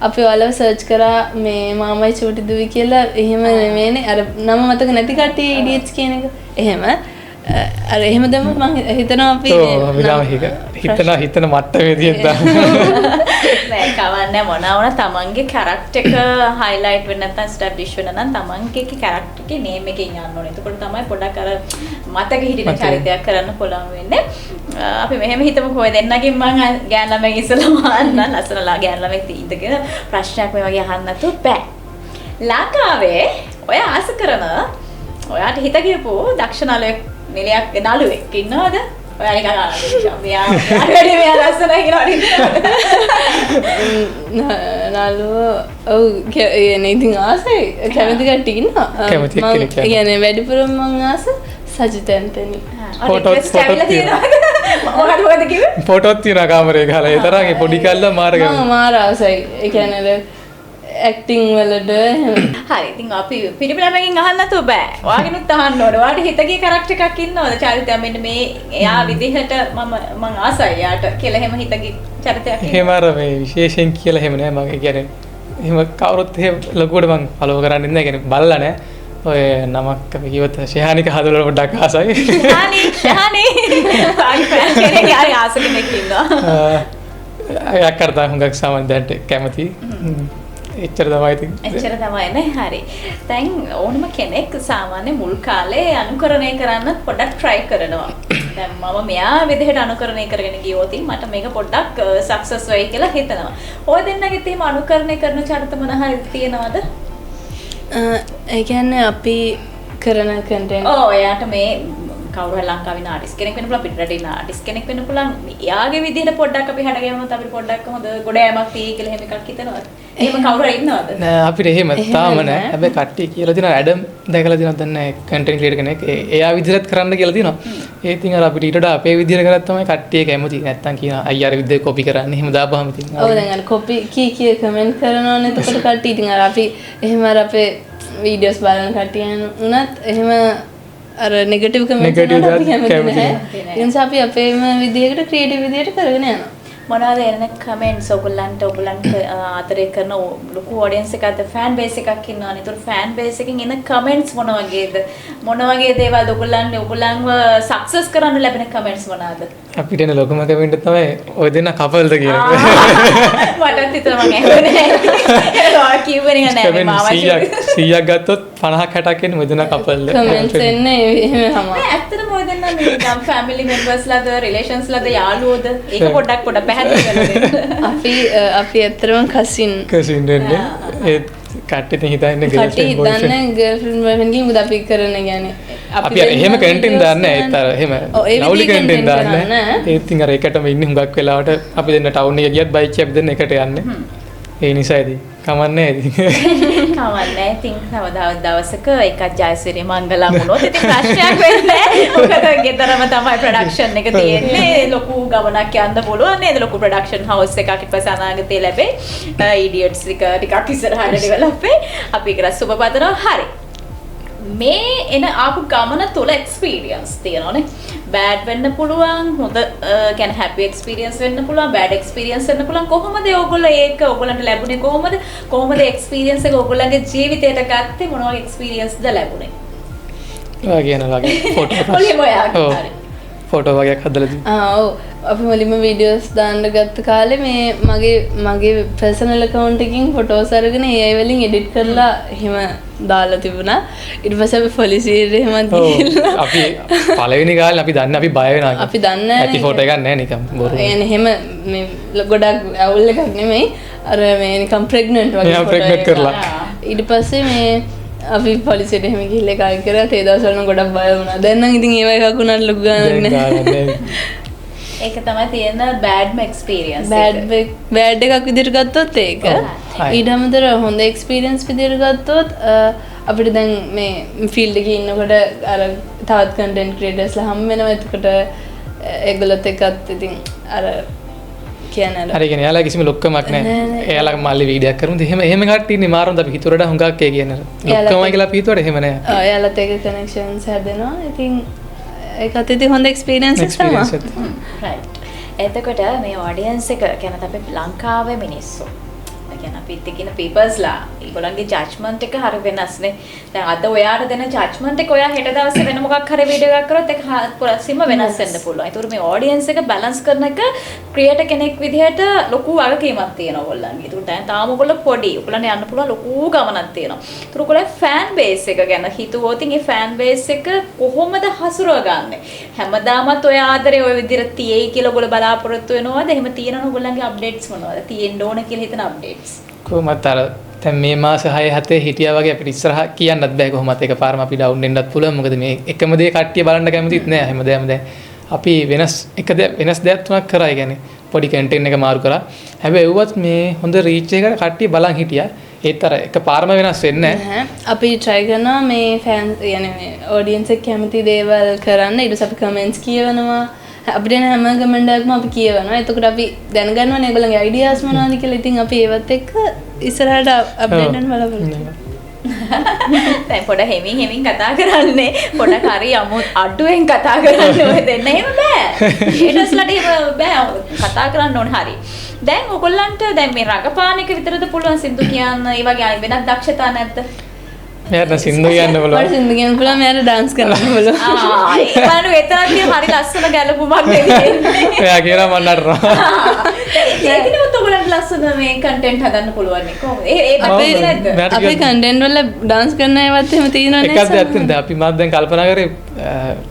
අපි ඔයාලව සර්ච් කරා මේ මාමයි චූටි දූයි කියලා එහෙම නෙමෙයිනේ අර නම මතක නැති කට්ටිය ඉඩියට්ස් කියන එක. එහෙම අර එහෙම දැම්මොත් මම හිතනවා අපි හිතන මට්ටමේ තියෙද්දා නෑ කවන්නේ මොනවා වුණා තමන්ගේ කැරක්ටර් එක හයිලයිට් වෙන්න නැත්නම් ස්ටැබ්ලිෂ් වෙන්න නම් තමන්ගේ කැරක්ටර් එකේ නේම් එකෙන් යන්න ඕනේ. එතකොට තමයි පොඩක් අර මතක හිටින චරිතයක් කරන්න පුළුවන් වෙන්නේ. අපි මෙහෙම හිතමුකෝ ඔය දෙන්නගෙන් මම ගෑන් ළමයි ඉස්සලම අහන්න ලස්සනලා ගෑන් ළමෙක් ඉඳගෙන ප්‍රශ්නයක් මේ වගේ අහන්න නැතුව බෑ. ලංකාවේ ඔය ආස කරන ඔයාට හිත කියපු දක්ෂ නිලයක් නළුවෙක් ඉන්නවද? ඔයා නිකන් අහලා මෙයා වැඩි මෙයා ලස්සනයි කියලා නළුව ඔව් කියන්නේ ඉතින් ආසයි කැමති කට්ටිය ඉන්නවා. කැමති කෙනෙක් කියන්නේ වැඩිපුරම මම ආස සජිත් ඇන්තනි. ෆොටෝස් තියෙනවා. ෆොටෝත් තියෙනවා කාමරේ ගහලා. ඒ තරම් පොඩි කල්ලා මාර ගමන. මම මාර ආසයි. ඒ කියන්නේ ඇක්ටිං වලට හරි ඉතින් අපි පිළිපිලමකින් අහන්න නැතුව බෑ. ඔයාගෙනුත් අහන්න ඕනේ. ඔයාට හිතගේ කැරක්ටර් එකක් ඉන්නවද? චරිතය මෙන්න මේ එයා විදිහට මම ආසයි යාට කියලා එහෙම හිතගේ චරිතයක්. එහෙම අර මේ විශේෂයෙන් කියලා එහෙම නෑ. මම කියන්නේ එහෙම කවුරුත් එහෙම ලොකුවට මම ෆලෝ කරන්නේ නැහැ. කියන්නේ බලලා නෑ. ඔය නමක් අපි කිව්වොත් ශහානික හදවල පොඩ්ඩක් ආසයි. ශහානි. ආයි ෆෑන් කෙනෙක් යාරි ආස කෙනෙක් ඉන්නවා. අය කරතා හුඟක් සාමාන්‍ය දැන්ට කැමති. එච්චර තමයි ඉතින්. එච්චර තමයි නේ. හරි. දැන් ඕනම කෙනෙක් සාමාන්‍ය මුල් කාලේ අනුකරණය කරන්න පොඩ්ඩක් try කරනවා. දැන් මම මෙයා විදිහට අනුකරණය කරගෙන ගියොත් මට මේක පොඩ්ඩක් සක්සස් වෙයි කියලා හිතනවා. ඔය දෙන්නගෙත් එහෙම අනුකරණය කරන චරිත මොන හරි තියනවද? ඒ කියන්නේ අපි කරන කන්ටෙන්ට් එයාට මේ කවුරු හරි ලංකාවේ ආටිස්ට් කෙනෙක් වෙන්න පුළුවන් පිටරට ඉන්න ආටිස්ට් කෙනෙක් වෙන්න පුළුවන්. එයාගේ විදිහට පොඩ්ඩක් අපි හඩගැමුණොත් අපිට පොඩ්ඩක් හොඳ ගොඩ යෑමක් තියෙයි කියලා එහෙම එකක් හිතනවද? එහෙම කවුරු හරි ඉන්නවද? නෑ අපිට එහෙම තාම නෑ. හැබැයි කට්ටිය කියලා දෙනවා ඇඩම් දැකලා දෙනවා දැන් නෑ කන්ටෙන්ට් ක්‍රියේටර් කෙනෙක්. එයා විදිහට කරන්න කියලා දෙනවා. ඒ ඉතින් අර අපිට ඊට වඩා අපේ විදිහට කරත් තමයි කට්ටිය කැමති. නැත්තම් කියනවා අයියාර විදිහට කොපි කරන්න. එහෙම දාපුවාම ඉතින් ඔව් දැන් අර කොපි කී කමෙන්ට් කරනවනේ. එතකොට කට්ටිය ඉතින් අර අපි එහෙම අර අපේ වීඩියෝස් බලන කට්ටිය උනත් එහෙම අර නෙගටිව් කමෙන්ට්ස් වලට අපි කැමති නැහැ. ඒ නිසා අපි අපේම විදිහකට ක්‍රියේටිව් විදිහට කරගෙන යනවා. මොනවද එන කමෙන්ට්ස් ඔයගොල්ලන්ට අතරේ කරන ලොකු ඔඩියන්ස් එකක්ද ෆෑන් බේස් එකක් ඉන්නවනේ. ඒතර ෆෑන් බේස් එකෙන් එන කමෙන්ට්ස් මොන වගේද? මොන වගේ දේවල්ද ඔයගොල්ලන්ව සක්සස් කරන්න ලැබෙන කමෙන්ට්ස් මොනවාද? අපිට එන ලොකුම කමෙන්ට් තමයි ඔය දෙන්න කපල්ද කියන එක. මටත් හිතෙනවා මම ඇහුවේ නෑ. කිව්වේ නෑ මේ මාව 100ක් ගත්තොත් 50ක් 60ක් එන්නේ ඔය දෙන්න කපල්ද. කමෙන්ට්ස් එන්නේ එහෙම තමයි. ඇත්තටම ඔය දෙන්න මේ නම් ෆැමිලි මෙම්බර්ස්ලාද රිලේෂන්ස්ලාද යාළුවෝද? ඒක පොඩ්ඩක් පැහැදිලි කරලා අපි ඇත්තටම කසින් දෙන්නේ. ඒ කට්ටිය හිතන්නේ ගර්ල්ෆ්‍රෙන්ඩ් බොයිෆ්‍රෙන්ඩ් කින් අපි කරන කියන්නේ අපි එහෙම කන්ටෙන්ට් දාන්නේ ඒත් අර එහෙම ලව්ලි කන්ටෙන්ට් දාන්නේ ඒත් ඉතින් අර එකටම ඉන්නේ හුඟක් වෙලාවට අපි දෙන්න ටවුන් එක ගියත් බයික් එකක් දෙන්න එකට යන්නේ ඒ නිසා ඉතින් කමන්නේ ඉතින් කමන්නේ ඉතින් දවසක එකක් ජයසිරි මංගලම් වුණොත් ඉතින් ප්‍රශ්නයක් වෙන්නේ මොකද ගෙදරම තමයි ප්‍රොඩක්ෂන් එක තියෙන්නේ ලොකු ගමනක් යන්න පුළුවන් නේද ලොකු ප්‍රොඩක්ෂන් හවුස් එකක් ඊපස්සේ අනාගතේ ලැබෙයි ඉඩියට්ස් ටිකක් ඉස්සරහට ඩෙවලොප් වෙයි අපි කරා සුබ පතනවා හරි මේ එන ආපු ගමන තුල එක්ස්පීරියන්ස් තියෙනවානේ. බෑඩ් වෙන්න පුළුවන්, හොඳ කියන්නේ හැපි එක්ස්පීරියන්ස් වෙන්න පුළුවන්, බෑඩ් එක්ස්පීරියන්ස් වෙන්න පුළුවන්. කොහොමද ඔයගොල්ලෝ ඒක ඔයගොල්ලන්ට ලැබුණේ කොහොමද එක්ස්පීරියන්ස් එක ඔයගොල්ලන්ගේ ජීවිතයට ගත්තේ මොන වගේ එක්ස්පීරියන්ස්ද ලැබුණේ? ඔයා කියන වගේ ෆොටෝ වගේක් හදලා තිබ්බා. ඔව් අපි මුලින්ම වීඩියෝස් දාන්න ගත්ත කාලේ මේ මගේ පර්සනල් account එකකින් ෆොටෝස් අරගෙන ඒ අය වලින් එඩිට් කරලා එහෙම දාලා තිබුණා. ඊට පස්සේ අපි පොලිසියට එහෙමත් ගිහිල්ලා අපි පළවෙනි කාලේ අපි දන්නේ අපි බය වෙනවා. අපි දන්නේ නැහැ. ඇති ෆොටෝ එකක් නැහැ නිකන් බොරු. يعني එහෙම මේ ගොඩක් අවුල් එකක් නෙමෙයි. අර මේ නිකන් ප්‍රෙග්නන්ට් වගේ ප්‍රෙග්නන්ට් කරලා. ඊට පස්සේ මේ අපි පොලිසියට එහෙම ගිහිල්ලා කල් කරා. ඒ දවස්වල නම් ගොඩක් බය වුණා. දැන් නම් ඉතින් ඒව එකක් උනත් ලොකු ගානක් නැහැ. ඒක තමයි තියෙන බෑඩ්ම එක්ස්පීරියන්ස් බෑඩ් එකක් විදිහට ගත්තොත් ඒක ඊට අමතරව හොඳ එක්ස්පීරියන්ස් විදිහට ගත්තොත් අපිට දැන් මේ ෆීල්ඩ් එකේ ඉන්නකොට අර තවත් කන්ටෙන්ට් ක්‍රියේටර්ස්ලා හම් වෙනවා. එතකොට ඒගොල්ලොත් එක්කත් ඉතින් අර කියන්නේ හරි කියන්නේ එයාලා කිසිම ලොක්කමක් නැහැ. එයාලා මල්ලි වීඩියෝක් කරමුද එහෙම කට්ටිය ඉන්නේ මාරුන්ද අපි හිතුවරට හුඟක් ඒ කියන්නේ ලොක්කමයි කියලා අපි හිතුවට එහෙම නැහැ. ඔව් එයාලත් ඒක කනෙක්ෂන්ස් හැදෙනවා. ඉතින් ඒකත් ඉතින් හොඳ එක්ස්පීරියන්ස් එකක් තමයි. රයිට්. එතකොට මේ ඔඩියන්ස් එක කියන්නේ අපි ලංකාවේ මිනිස්සු. ඒ කියන්නේ අපිත් එක්කින පීපල්ස්ලා ඒගොල්ලන්ගේ ජජ්මන්ට් එක හරි වෙනස්නේ. දැන් අද ඔයාට දෙන ජජ්මන්ට් එක ඔයා හෙට දවසේ වෙන මොකක් හරි වීඩියෝ එකක් කරොත් ඒක පුරාසින්ම වෙනස් වෙන්න පුළුවන්. ඒතකොට මේ ඔඩියන්ස් එක බැලන්ස් කරන එක ක්‍රියේටර් කෙනෙක් විදිහට ලොකු වගකීමක් තියෙනවා ඔයගොල්ලන්ගේ. ඒතකොට දැන් තාම ඔයගොල්ලෝ පොඩි. ඔයගොල්ලන්ට යන්න පුළුවන් ලොකු ගමනක් තියෙනවා. ඒතකොට ඔයගොල්ලෝ ෆෑන් බේස් එක ගැන හිතුවොත් මේ ෆෑන් බේස් එක කොහොමද හසුරවගන්නේ? හැමදාමත් ඔය ආදරේ ඔය විදිහට තියෙයි කියලා ඔයගොල්ලෝ බලාපොරොත්තු වෙනවද? එහෙම තියෙනවද ඔයගොල්ලන්ගේ අප්ඩේට්ස් මොනවද? තියෙන්න ඕන කියලා හිතන අප්ඩේට්ස්. කොහොමත් අර දැන් මේ මාස 6-7 හිටියා වගේ අපිට ඉස්සරහ කියන්නත් බෑ කොහොමත් එකපාරම අපි ඩවුන් වෙන්නත් පුළුවන්. මොකද මේ එකම දේ කට්ටිය බලන්න කැමතිත් නෑ හැමදාම. දැන් අපි වෙනස් දෙයක් තුනක් කරා. ඒ කියන්නේ පොඩි කන්ටෙන්ට් එක මාරු කරා. හැබැයි ඒවත් මේ හොඳ රීච් එකකට කට්ටිය බලන් හිටියා. ඒත් අර එකපාරම වෙනස් වෙන්නේ නැහැ. අපි try කරනවා මේ ෆෑන්ස් يعني මේ ඔඩියන්ස් එක කැමති දේවල් කරන්න. ඊට පස්සේ අපි කමෙන්ට්ස් කියවනවා. අපිට එන හැම කමෙන්ට් එකක්ම අපි කියවනවා. එතකොට අපි දැනගන්නවනේ ඒගොල්ලන්ගේ අයිඩියාස් මොනවද කියලා. ඉතින් අපි ඒවත් එක්ක ඉස්සරහට අප්ඩේට් වෙන්න බලමු. දැන් පොඩ හෙමින් කතා කරන්නේ පොඩක් හරි අඩුවෙන් කතා කරන්න ඔය දෙන්න එහෙම බෑ. ඊටස්ලට එහෙම බෑ කතා කරන්න ඕන හරි. දැන් ඔයගොල්ලන්ට දැන් මේ රඟපාන එක විතරද පුළුවන් සින්දු කියන්න? ඒ වගේ අනිත් වෙනත් දක්ෂතා නැද්ද? මෙයාට සින්දු කියන්න පුළුවන්. මට සින්දු කියන්න පුළුවන්. මෙයාට ඩාන්ස් කරන්න පුළුවන්. ඒක බලන්න වෙතරක් හරි ලස්සන ගැලපුමක් දෙන්නේ. එයා කියනවා මම නටනවා. ඒකනේ ඔයගොල්ලන්ට ලස්සන මේ කන්ටෙන්ට් හදන්න පුළුවන් නේ කොහොමද? අපි කන්ටෙන්ට් වල ඩාන්ස් කරන ඒවත් එහෙම තියෙනවනේ. එකක් දෙයක් තියෙනවා. අපි මාත් දැන් කල්පනා කරේ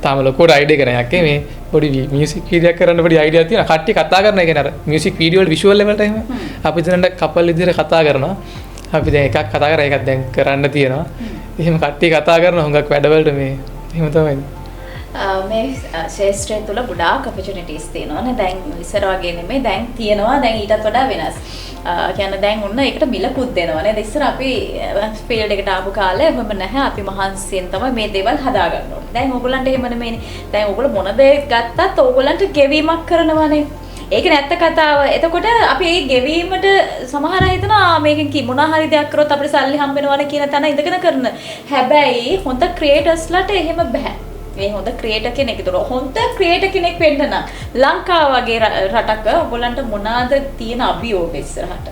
තාම ලොකුට අයිඩියා කරනයක් මේ පොඩි මියුසික් වීඩියෝයක් කරන්න පොඩි අයිඩියා තියෙනවා. කට්ටිය කතා කරන එක නේ අර මියුසික් වීඩියෝ වල විෂුවල් ලෙවල්ට එහෙම. අපි දැන් කපල් විදිහට කතා කරනවා. අපි දැන් එකක් කතා කරා එකක් දැන් කරන්න තියෙනවා. එහෙම කට්ටිය කතා කරන හුඟක් වැඩවලට මේ එහෙම තමයි. මේ ශේෂ්ත්‍රය තුළ ගොඩාක් ඔපචුනිටිස් තියෙනවානේ. දැන් ඉස්සර වගේ නෙමෙයි දැන් තියෙනවා. දැන් ඊටත් වඩා වෙනස්. කියන්නේ දැන් ඔන්න ඒකට මිලකුත් දෙනවා නේද? ඉස්සර අපි ෆීල්ඩ් එකට ආපු කාලේ එහෙම නැහැ. අපි මහන්සියෙන් තමයි මේ දේවල් හදාගන්න ඕනේ. දැන් ඕගොල්ලන්ට එහෙම නෙමෙයිනේ. දැන් ඕගොල්ලෝ මොන දේ ගත්තත් ඕගොල්ලන්ට ගෙවීමක් කරනවානේ. ඒක නැත්ත කතාව. එතකොට අපි මේ ගෙවීමට සමහර අය හිතනවා මේකෙන් මොනවා හරි දෙයක් කරොත් අපිට සල්ලි හම්බ වෙනවනේ කියන තැන ඉඳගෙන කරන. හැබැයි හොඳ ක්‍රියේටර්ස්ලාට එහෙම බෑ. මේ හොඳ ක්‍රියේටර් කෙනෙක් ඉතල හොඳ ක්‍රියේටර් කෙනෙක් වෙන්න නම් ලංකාව වගේ රටක ඔයගොල්ලන්ට මොනවාද තියෙන අභියෝග ඉස්සරහට?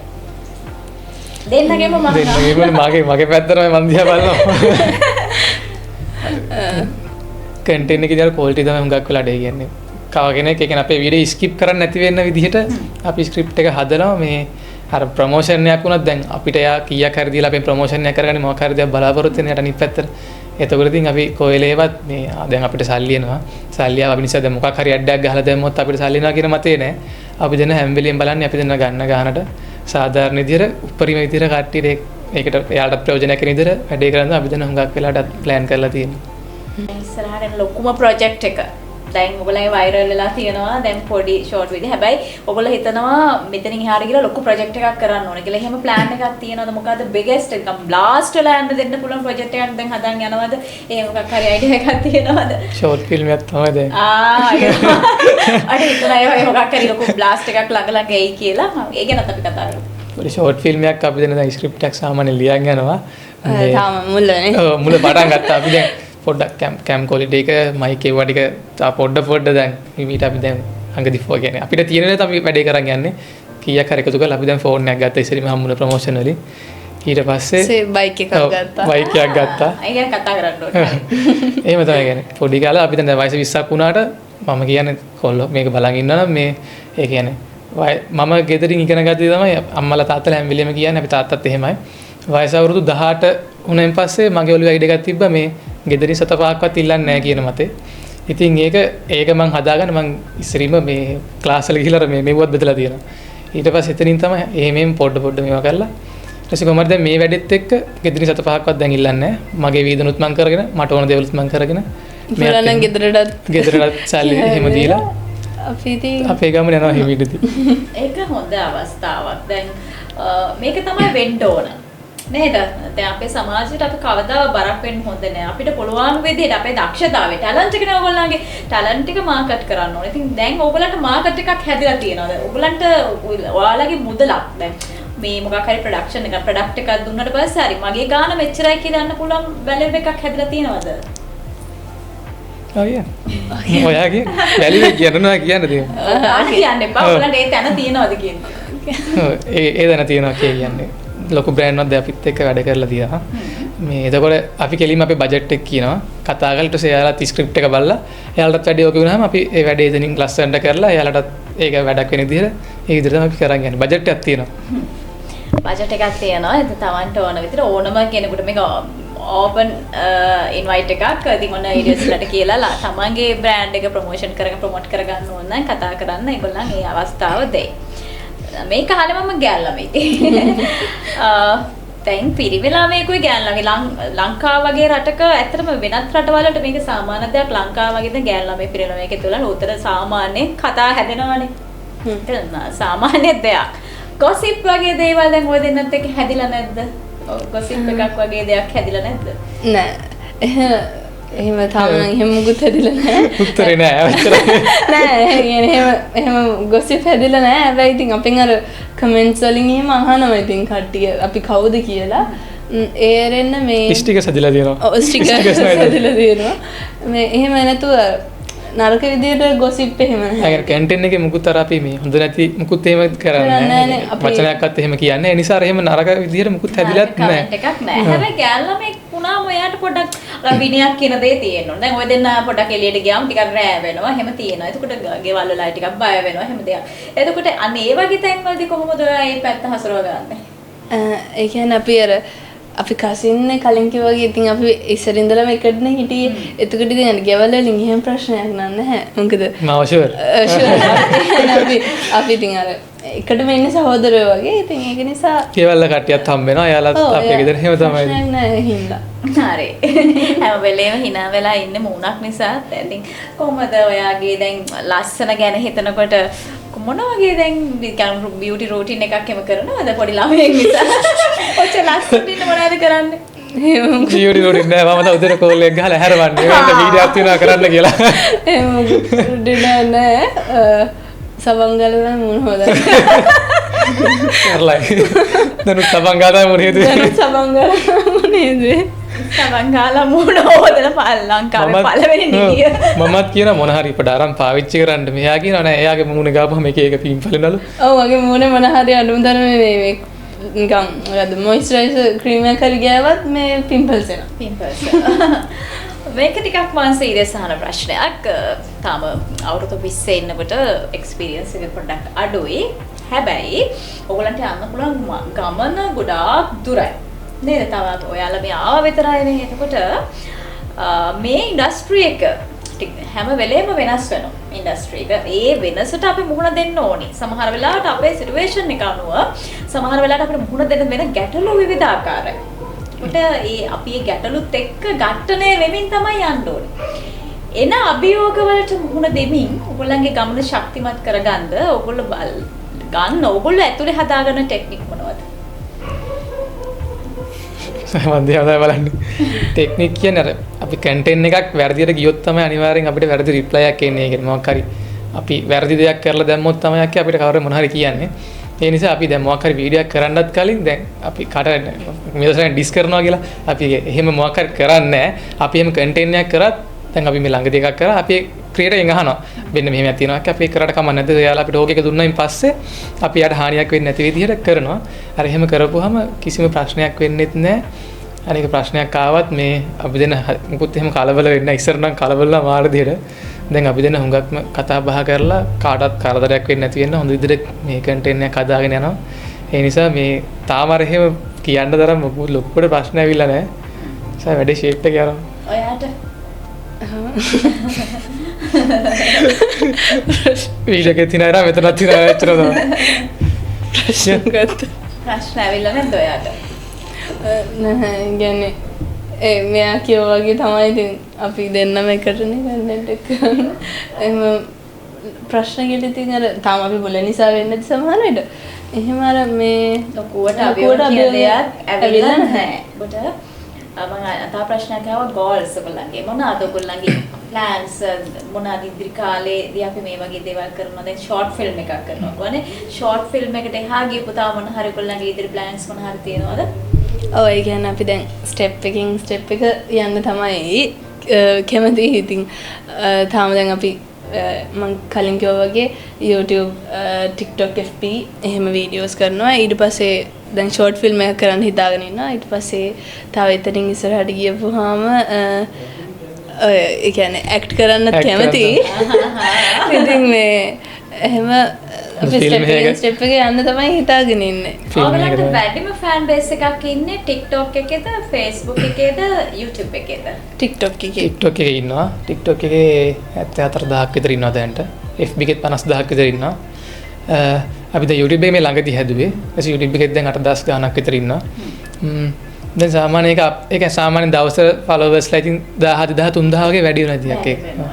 දෙන්නගේම මගේ පැත්තටම මම දිහා බලනවා. කන්ටෙන්ට් එකේ දාලා ක්වොලිටි තමයි හුඟක් වෙලා ඩේ කියන්නේ. කව කෙනෙක් ඒ කියන්නේ අපේ වීඩියෝ ස්කිප් කරන්න නැති වෙන්න විදිහට අපි ස්ක්‍රිප්ට් එක හදනවා. මේ අර ප්‍රොමෝෂන් එකක් වුණත් දැන් අපිට යා කීයක් හරි දීලා අපි ප්‍රොමෝෂන් එකක් කරගන්නේ මොකක් හරි දෙයක් බලාපොරොත්තු වෙන යට අනිත් පැත්තට. එතකොට ඉතින් අපි කොයලේවත් මේ දැන් අපිට සල්ලි එනවා. සල්ලි ආව අපි නිසා දැන් මොකක් හරි ඇඩ් එකක් ගහලා දැම්මොත් අපිට සල්ලි එනවා කියන මතේ නෑ. අපි දෙන හැම වෙලෙම බලන්නේ අපි දෙන ගන්න ගහනට සාධාරණ විදිහට උපරිම විදිහට කට්ටියට ඒකට එයාලට ප්‍රයෝජනයක් වෙන විදිහට වැඩේ කරන්න අපි දෙන හුඟක් වෙලාට ප්ලෑන් කරලා තියෙනවා. ඉස්සරහට ලොකුම ප්‍රොජෙක්ට් එක දැන් ඔයගොල්ලෝ වයිරල් වෙලා තියෙනවා. දැන් පොඩි ෂෝට් විදිහ. හැබැයි ඔයගොල්ලෝ හිතනවා මෙතනින් එහාට ගිහලා ලොකු ප්‍රොජෙක්ට් එකක් කරන්න ඕනේ කියලා. එහෙම ප්ලෑන් එකක් තියෙනවද? මොකද්ද බිගෙස්ට් එක බ්ලාස්ට් වෙලා යන්න දෙන්න පුළුවන් ප්‍රොජෙක්ට් එකක් දැන් හදන්න යනවද? එහෙම මොකක් හරි අයිඩියා එකක් තියෙනවද? ෂෝට් ෆිල්ම් එකක් තමයි දැන්. අර හිතනවා ඒ මොකක් හරි ලොකු බ්ලාස්ට් එකක් ළඟ එයි කියලා. ඒ ගැනත් අපි කතා කරමු. පොඩි ෂෝට් ෆිල්ම් එකක් අපි දෙන දැන් ස්ක්‍රිප්ට් එකක් සාමාන්‍යයෙන් ලියන් යනවා. තාම මුල්ලනේ. මුල පටන් ගත්තා අපි දැන් පොඩ්ඩක් කැම් කොලිටි එක මයික් ඒවා ටික පොඩ්ඩ දැන් ඊට අපි දැන් අඟදිෆෝ කියන්නේ අපිට තියෙන දේ තමයි වැඩේ කරන් යන්නේ. කීයක් හරි එකතු කරලා අපි දැන් ෆෝන් එකක් ගත්තා ඉතින් හම්බුන ප්‍රොමෝෂන් වලින්. ඊට පස්සේ බයික් එකක් ගත්තා. බයික් එකක් ගත්තා. ඒ ගැන කතා කරන්න ඕනේ. එහෙම තමයි කියන්නේ. පොඩි කාලේ අපි දැන් වයස 20ක් වුණාට මම කියන්නේ කොල්ලෝ මේක බලන් ඉන්නවා නම් මේ ඒ කියන්නේ මම ගෙදරින් ඉගෙන ගත්තේ තමයි අම්මලා තාත්තලා හැම වෙලෙම කියන්නේ අපි තාත්තත් එහෙමයි. වයස අවුරුදු 18 වුණෙන් පස්සේ මගේ ඔළුවේ අයිඩ එකක් තිබ්බා මේ ගෙදරින් සත පහක්වත් ඉල්ලන්නේ නැහැ කියන මතේ. ඉතින් ඒක මම හදාගන්න මම ඉස්සරීම මේ ක්ලාස් වල ගිහිල්ලා මේ මෙව්වත් බෙදලා තියෙනවා. ඊට පස්සේ එතනින් තමයි එහෙම පොඩ මේවා කරලා ඊට පස්සේ කොහමද දැන් මේ වැඩෙත් එක්ක ගෙදරින් සත පහක්වත් දැන් ඉල්ලන්නේ නැහැ. මගේ වීදනුත් මම කරගෙන මට ඕන දේවලුත් මම කරගෙන මෙලනම් ගෙදරටත් සල්ලි එහෙම දීලා අපි ඉතින් අපේ ගමන යනවා හිමිටදී. ඒක හොඳ අවස්ථාවක්. දැන් මේක තමයි වෙන්න ඕන. නේද? දැන් අපේ සමාජයට අපි කවදා බරක් වෙන්න හොඳ නැහැ. අපිට පුළුවන් විදිහට අපේ දක්ෂතාවය ටැලන්ට් එක නේ ඔයගොල්ලන්ගේ ටැලන්ට් එක මාකට් කරන්න ඕනේ. ඉතින් දැන් ඔයගොල්ලන්ට මාකට් එකක් හැදිලා තියෙනවා. දැන් ඔයගොල්ලන්ට ඔයාලගේ මුදලක් දැන් මේ මොකක් හරි ප්‍රොඩක්ෂන් එකක් ප්‍රොඩක්ට් එකක් දුන්නාට පස්සේ හරි මගේ ගාන මෙච්චරයි කියලා යන්න පුළුවන් වැලියු එකක් හැදිලා තියෙනවද? ඔයාගේ වැලියු කියනවා කියන්න තියෙනවා. කියන්න එපා. ඔයගොල්ලන්ට ඒ තැන තියෙනවද කියන්නේ? ඒ දැන තියෙනවා කියන්නේ. ලොකු බ්‍රෑන්ඩ් එකක් අපිත් එක්ක වැඩ කරලා තියෙනවා. මේ එතකොට අපි කෙලින්ම අපේ බජට් එක කියනවා. කතා කරලා ඊට පස්සේ එයාලත් ස්ක්‍රිප්ට් එක බලලා එයාලටත් වැඩි ඕක වුණාම අපි ඒ වැඩේ එතනින් ලස්සනට කරලා එයාලටත් ඒක වැඩක් වෙන විදිහට ඒ විදිහට තමයි අපි කරන් යන්නේ. බජට් එකක් තියෙනවා. බජට් එකක් තියෙනවා. ඒක තමන්ට ඕන විදිහට ඕනම කෙනෙකුට මේක ඕපන් ඉන්වයිට් එකක් ඉතින් ඔන්න ඒරියස්ලට කියලා තමන්ගේ බ්‍රෑන්ඩ් එක ප්‍රොමෝට් කරගන්න ඕන නම් කතා කරන්න ඒගොල්ලන් ඒ අවස්ථාව දෙයි. මේක අහන්නේ මම ගෑල්ලමයි. දැන් පිරිවෙලාමේකුයි ගෑල්ලමයි ලංකාව වගේ රටක ඇත්තටම වෙනත් රටවලට මේක සාමාන්‍ය දෙයක්. ලංකාව වගේ දැන් ගෑල්ලමේ පිරිවෙලා මේක තුළ උතර සාමාන්‍ය කතා හැදෙනවානේ. සාමාන්‍ය දෙයක්. ගොසිප් වගේ දේවල් දැන් ඔය දෙන්නත් එක්ක හැදිලා නැද්ද? ගොසිප් එකක් වගේ දෙයක් හැදිලා නැද්ද? නෑ. එහෙම තාම එහෙම මුකුත් හැදිලා නැහැ. උත්තරේ නෑ. නෑ එහෙම ගොසිප් හැදිලා නැහැ. හැබැයි ඉතින් අපෙන් අර කමෙන්ට්ස් වලින් එහෙම අහනවා ඉතින් කට්ටිය අපි කවුද කියලා. ඒරෙන්න මේ ස්ටිකර්ස් හැදිලා තියෙනවා. ඔව් ස්ටිකර්ස් හැදිලා තියෙනවා. මේ එහෙම නැතුව නරක විදියට ගොසිප් එහෙම නැහැ. ඒ කැන්ටෙන් එකේ මුකුත් අර අපි මේ හොඳ නැති මුකුත් එහෙම කරන්නේ නැහැ. වචනයක්වත් එහෙම කියන්නේ. ඒ නිසා එහෙම නරක විදියට මුකුත් හැදිලත් නැහැ. කමෙන්ට් එකක් නැහැ. හැබැයි ගෑල්ලමේ වුණාම එයාට පොඩ්ඩක් විනයක් කියන දේ තියෙනවා. දැන් ඔය දෙන්න පොඩ්ඩක් එළියට ගියාම ටිකක් රෑ වෙනවා. එහෙම තියෙනවා. එතකොට ගෙවල් වල ටිකක් බය වෙනවා. එහෙම දෙයක්. එතකොට අන්න ඒ වගේ තැන්වලදී කොහොමද ඔයා මේ පැත්ත හසුරව ගන්නේ? ඒ කියන්නේ අපි කසින්නේ කලින් කිව්වා වගේ ඉතින් අපි ඉස්සර ඉඳලම එකටනේ හිටියේ. එතකොට ඉතින් ගෙවල් වලින් එහෙම ප්‍රශ්නයක් නැහැ. මොකද මාව ෂුවර්. අපි ඉතින් අර එකටම ඉන්නේ සහෝදරයෝ වගේ. ඉතින් ඒක නිසා ගෙවල් වල කට්ටියත් හම්බ වෙනවා. එයාලත් අපේ ගෙදර එහෙම තමයි. ප්‍රශ්නයක් නැහැ හින්දා. හරි. හැම වෙලේම hina වෙලා ඉන්නේ මූණක් නිසා. ඉතින් කොහොමද ඔයාගේ දැන් ලස්සන ගැන හිතනකොට මොන වගේ දැන් බියුටි රූටින් එකක් එම කරනවද පොඩි ළමයෙක් නිසා? ඔච්චර ලස්සනට ඉන්න මොනවද කරන්නේ? බියුටි රූටින් නෑ මම උදේට කෝල් එක ගහලා හැරවන්නේ. වෙන වීඩියෝක් තියනවා කරන්න කියලා. එහෙම ඩිනර් නෑ. සබංගල මුණ හොදන්න. කරලයි. දැන් සබංගල මුණ හේතුවේ. දැන් සබංගල මුණ හේතුවේ. සබංගල මුණ හොදලා ලංකාවේ පළවෙනි නිදිය. මමත් කියන මොන හරි පොඩ අරන් පාවිච්චි කරන්න. මෙයා කියනවා නෑ එයාගේ මූණ ගාපුවම එක එක පිම්පල් වෙනලු. ඔව් මගේ මූණේ මොන හරි අඳුම්තරම මේ නිකන් මොකද මොයිස්චරයිසර් ක්‍රීම් එකක් හරි ගෑවත් මේ පිම්පල්ස් එනවා. පිම්පල්ස්. මේක ටිකක් මම සීරියස් අහන ප්‍රශ්නයක්. තාම අවුරුදු 20 ඉන්නකොට එක්ස්පීරියන්ස් එක පොඩ්ඩක් අඩුයි. හැබැයි ඔයගලන්ට යන්න පුළුවන් ගමන ගොඩාක් දුරයි. නේද? තවත් ඔයාලා මේ ආව විතරයිනේ. එතකොට මේ ඉන්ඩස්ට්‍රි එක හැම වෙලේම වෙනස් වෙනවා. ඉන්ඩස්ට්‍රි එක ඒ වෙනසට අපි මුහුණ දෙන්න ඕනි. සමහර වෙලාවට අපේ සිටුේෂන් එක අනුව සමහර වෙලාවට අපිට මුහුණ දෙන්න වෙන ගැටලු විවිධාකාරයි. ඒකට අපි මේ ගැටලුත් එක්ක ඝට්ටණය වෙමින් තමයි යන්න ඕනේ. එන අභියෝග වලට මුහුණ දෙමින් ඔයගොල්ලන්ගේ ගමන ශක්තිමත් කරගන්න ඔයගොල්ලෝ ඇතුලේ හදාගන්න ටෙක්නික් මොනවද? සමන්දියවදා බලන්න. ටෙක්නික් කියන්නේ අර අපි කන්ටෙන්ට් එකක් වැරදියට ගියොත් තමයි අනිවාර්යෙන් අපිට වැරදි රිප්ලයි එකක් එන්නේ. ඒ කියන්නේ මොකක් හරි අපි වැරදි දෙයක් කරලා දැම්මොත් තමයි අපිට කවුරු මොන හරි කියන්නේ. ඒ නිසා අපි දැන් මොකක් හරි වීඩියෝ එකක් කරන්නත් කලින් දැන් අපි කාටද මේසෙන් ඩිස් කරනවා කියලා අපි එහෙම මොකක් හරි කරන්නේ නැහැ. අපි එහෙම කන්ටෙන්ට් එකක් කරත් දැන් අපි මේ ළඟදී එකක් කරා අපි ක්‍රියේටර් එකෙන් අහනවා මෙන්න මෙහෙමයක් තියෙනවා අපි ඒක කරාට කමක් නැද්ද? එයාලා අපිට ඕක එක දුන්නායින් පස්සේ අපි යාට හානියක් වෙන්නේ නැති විදිහට කරනවා. අර එහෙම කරපුවාම කිසිම ප්‍රශ්නයක් වෙන්නේත් නැහැ. අනේක ප්‍රශ්නයක් ආවත් මේ අපි දෙන මුකුත් එහෙම කලබල වෙන්න ඉස්සර නම් කලබලලා මාර විදිහට දැන් අපි දෙන හුඟක්ම කතා බහ කරලා කාටවත් කරදරයක් වෙන්නේ නැති වෙන්න හොඳ විදිහට මේ කන්ටෙන්ට් එක හදාගෙන යනවා. ඒ නිසා මේ තාම අර එහෙම කියන්න තරම් ලොකුට ප්‍රශ්න ඇවිල්ලා නැහැ. ඒ වැඩේ ෂේප් එක යනවා. ඔයාට වීඩියෝ එකේ තියෙන අර මෙතනත් තියෙන අර එච්චර තමයි. ප්‍රශ්න ඇවිල්ලා නැද්ද ඔයාට? නැහැ කියන්නේ මෙයා කියෝ වගේ තමයි ඉතින් අපි දෙන්නම එකටනේ කන්ටෙන්ට් එක කරන්නේ. එහෙම ප්‍රශ්න කියලා ඉතින් අර තාම අපි બોල නිසා වෙන්නේ නැති සමහර විට. එහෙම අර මේ ලොකුවට අභියෝගයක් ඇවිල්ලා නැහැ. ඔබට මම තා ප්‍රශ්නයක් ආවා ගෝල්ස් ඔයගොල්ලන්ගේ මොනවාද ඔයගොල්ලන්ගේ ප්ලෑන්ස් මොනවාද ඉදිරි කාලේදී අපි මේ වගේ දේවල් කරනවා දැන් ෂෝට් ෆිල්ම් එකක් කරනවා කොහොනේ ෂෝට් ෆිල්ම් එකට එහා ගියපු තාම මොන හරි ඔයගොල්ලන්ගේ ඉදිරි ප්ලෑන්ස් මොන හරි තියෙනවද? ඔව් ඒ කියන්නේ අපි දැන් ස්ටෙප් එකකින් ස්ටෙප් එක යන්න තමයි කැමති. ඉතින් තාම දැන් අපි මම කලින් කිව්වා වගේ YouTube TikTok FB එහෙම වීඩියෝස් කරනවා. ඊට පස්සේ දැන් ෂෝට් ෆිල්ම් එකක් කරන්න හිතාගෙන ඉන්නවා. ඊට පස්සේ තව එතනින් ඉස්සරහට ගියපුවාම ඒ කියන්නේ ඇක්ට් කරන්නත් කැමතියි. ඉතින් මේ එහෙම අපි ස්ටෙප් එක යන්න තමයි හිතාගෙන ඉන්නේ. ඔයාලට වැඩිම ෆෑන් බේස් එකක් ඉන්නේ TikTok එකේද Facebook එකේද YouTube එකේද? TikTok එකේ. TikTok එකේ ඉන්නවා. TikTok එකේ 74000ක් විතර ඉන්නවා දැනට. FB එකේ 50000ක් විතර ඉන්නවා. අපි දැන් YouTube එකේ මේ ළඟදී හැදුවේ. ඊට YouTube එකේ දැන් 8000 ගාණක් විතර ඉන්නවා. දැන් සාමාන්‍ය ඒක සාමාන්‍ය දවස් ෆලෝවර්ස්ලා ඉතින් 10000 3000 වගේ වැඩි වෙනවා ඉතින් ඒක.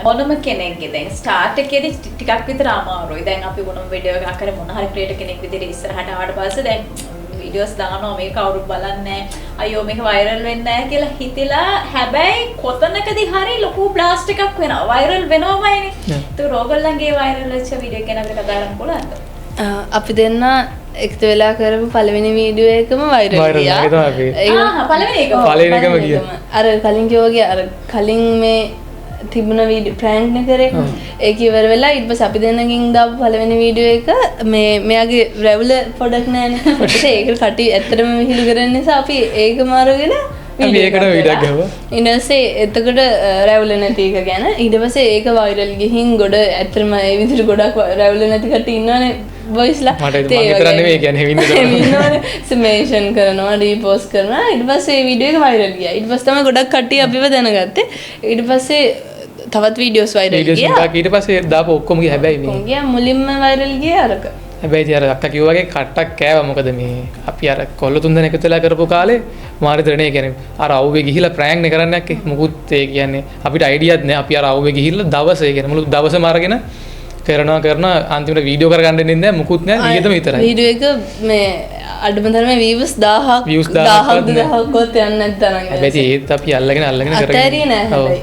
මොනම කෙනෙක්ගේ දැන් ස්ටාර්ට් එකේදී ටිකක් විතර අමාරුයි. දැන් අපි මොනම වීඩියෝ එකක් කරේ මොන හරි ක්‍රියේටර් කෙනෙක් විදිහට ඉස්සරහට ආවට පස්සේ දැන් වීඩියෝස් දානවා මේක කවුරුත් බලන්නේ නැහැ. අයියෝ මේක වෛරල් වෙන්නේ නැහැ කියලා හිතලා හැබැයි කොතනකදී හරි ලොකු බ්ලාස්ට් එකක් වෙනවා. වෛරල් වෙනවමයිනේ. ඒක ඕගොල්ලන්ගේ වෛරල් වෙච්ච වීඩියෝ එක ගැන අපිට කතා කරන්න පුළුවන්ද? අපි දෙන්න එකතු වෙලා කරපු පළවෙනි වීඩියෝ එකම වෛරල් ගියා. පළවෙනි එකම ගියා. අර කලින් කිව්වා අර කලින් මේ තිබුණ වීඩියෝ ප්‍රෑන්ක් නේ කරේ. ඒක ඉවර වෙලා ඊට පස්සේ අපි දෙන්නකින් දාපු පළවෙනි වීඩියෝ එක මේ මෙයාගේ රැවුල පොඩක් නෑනේ. ඒක කටි ඇත්තටම විහිළු කරන නිසා අපි ඒකම අරගෙන අපි ඒකට වීඩියෝ ගහුවා. ඊට පස්සේ එතකොට රැවුල නැති එක ගැන ඊට පස්සේ ඒක වෛරල් ගිහින් ගොඩ ඇත්තටම ඒ විදිහට ගොඩක් රැවුල නැති කට්ටිය ඉන්නවනේ වොයිස්ලා. මට විතර නෙවෙයි කියන්නේ ඉන්නවනේ සමේෂන් කරනවා රීපෝස්ට් කරනවා ඊට පස්සේ ඒ වීඩියෝ එක වෛරල් ගියා. ඊට පස්සේ තමයි ගොඩක් කට්ටිය අපිව දැනගත්තේ. ඊට පස්සේ තවත් වීඩියෝස් වෛරල් ගියා. ඊට පස්සේ දාපු ඔක්කොම ගියා හැබැයි මේ. ගියා මුලින්ම වෛරල් ගියේ අරක. හැබැයි ඉතින් අර අක්කා කිව්වා වගේ කට්ටක් කෑවා. මොකද මේ අපි අර කොල්ල තුන් දෙනෙක් එකතු වෙලා කරපු කාලේ මාරිතරනේ කියන්නේ අර අවුවේ ගිහිලා ප්‍රෑන්ක් නේ කරන්න යක්කේ. මුකුත් ඒ කියන්නේ අපිට අයිඩියාත් නෑ. අපි අර අවුවේ ගිහිල්ලා දවසේ කියන්නේ මුළු දවසම අරගෙන කරනවා අන්තිමට වීඩියෝ කරගන්න දෙන්නේ නැහැ. මුකුත් නෑ. ඊයේදම විතරයි. වීඩියෝ එක මේ අඩුම තරමේ views 1000ක් 2000ක්වත් යන්නේ නැත්නම්. හැබැයි ඒත් අපි අල්ලගෙන කරගෙන අතෑරියේ නෑ හැබැයි.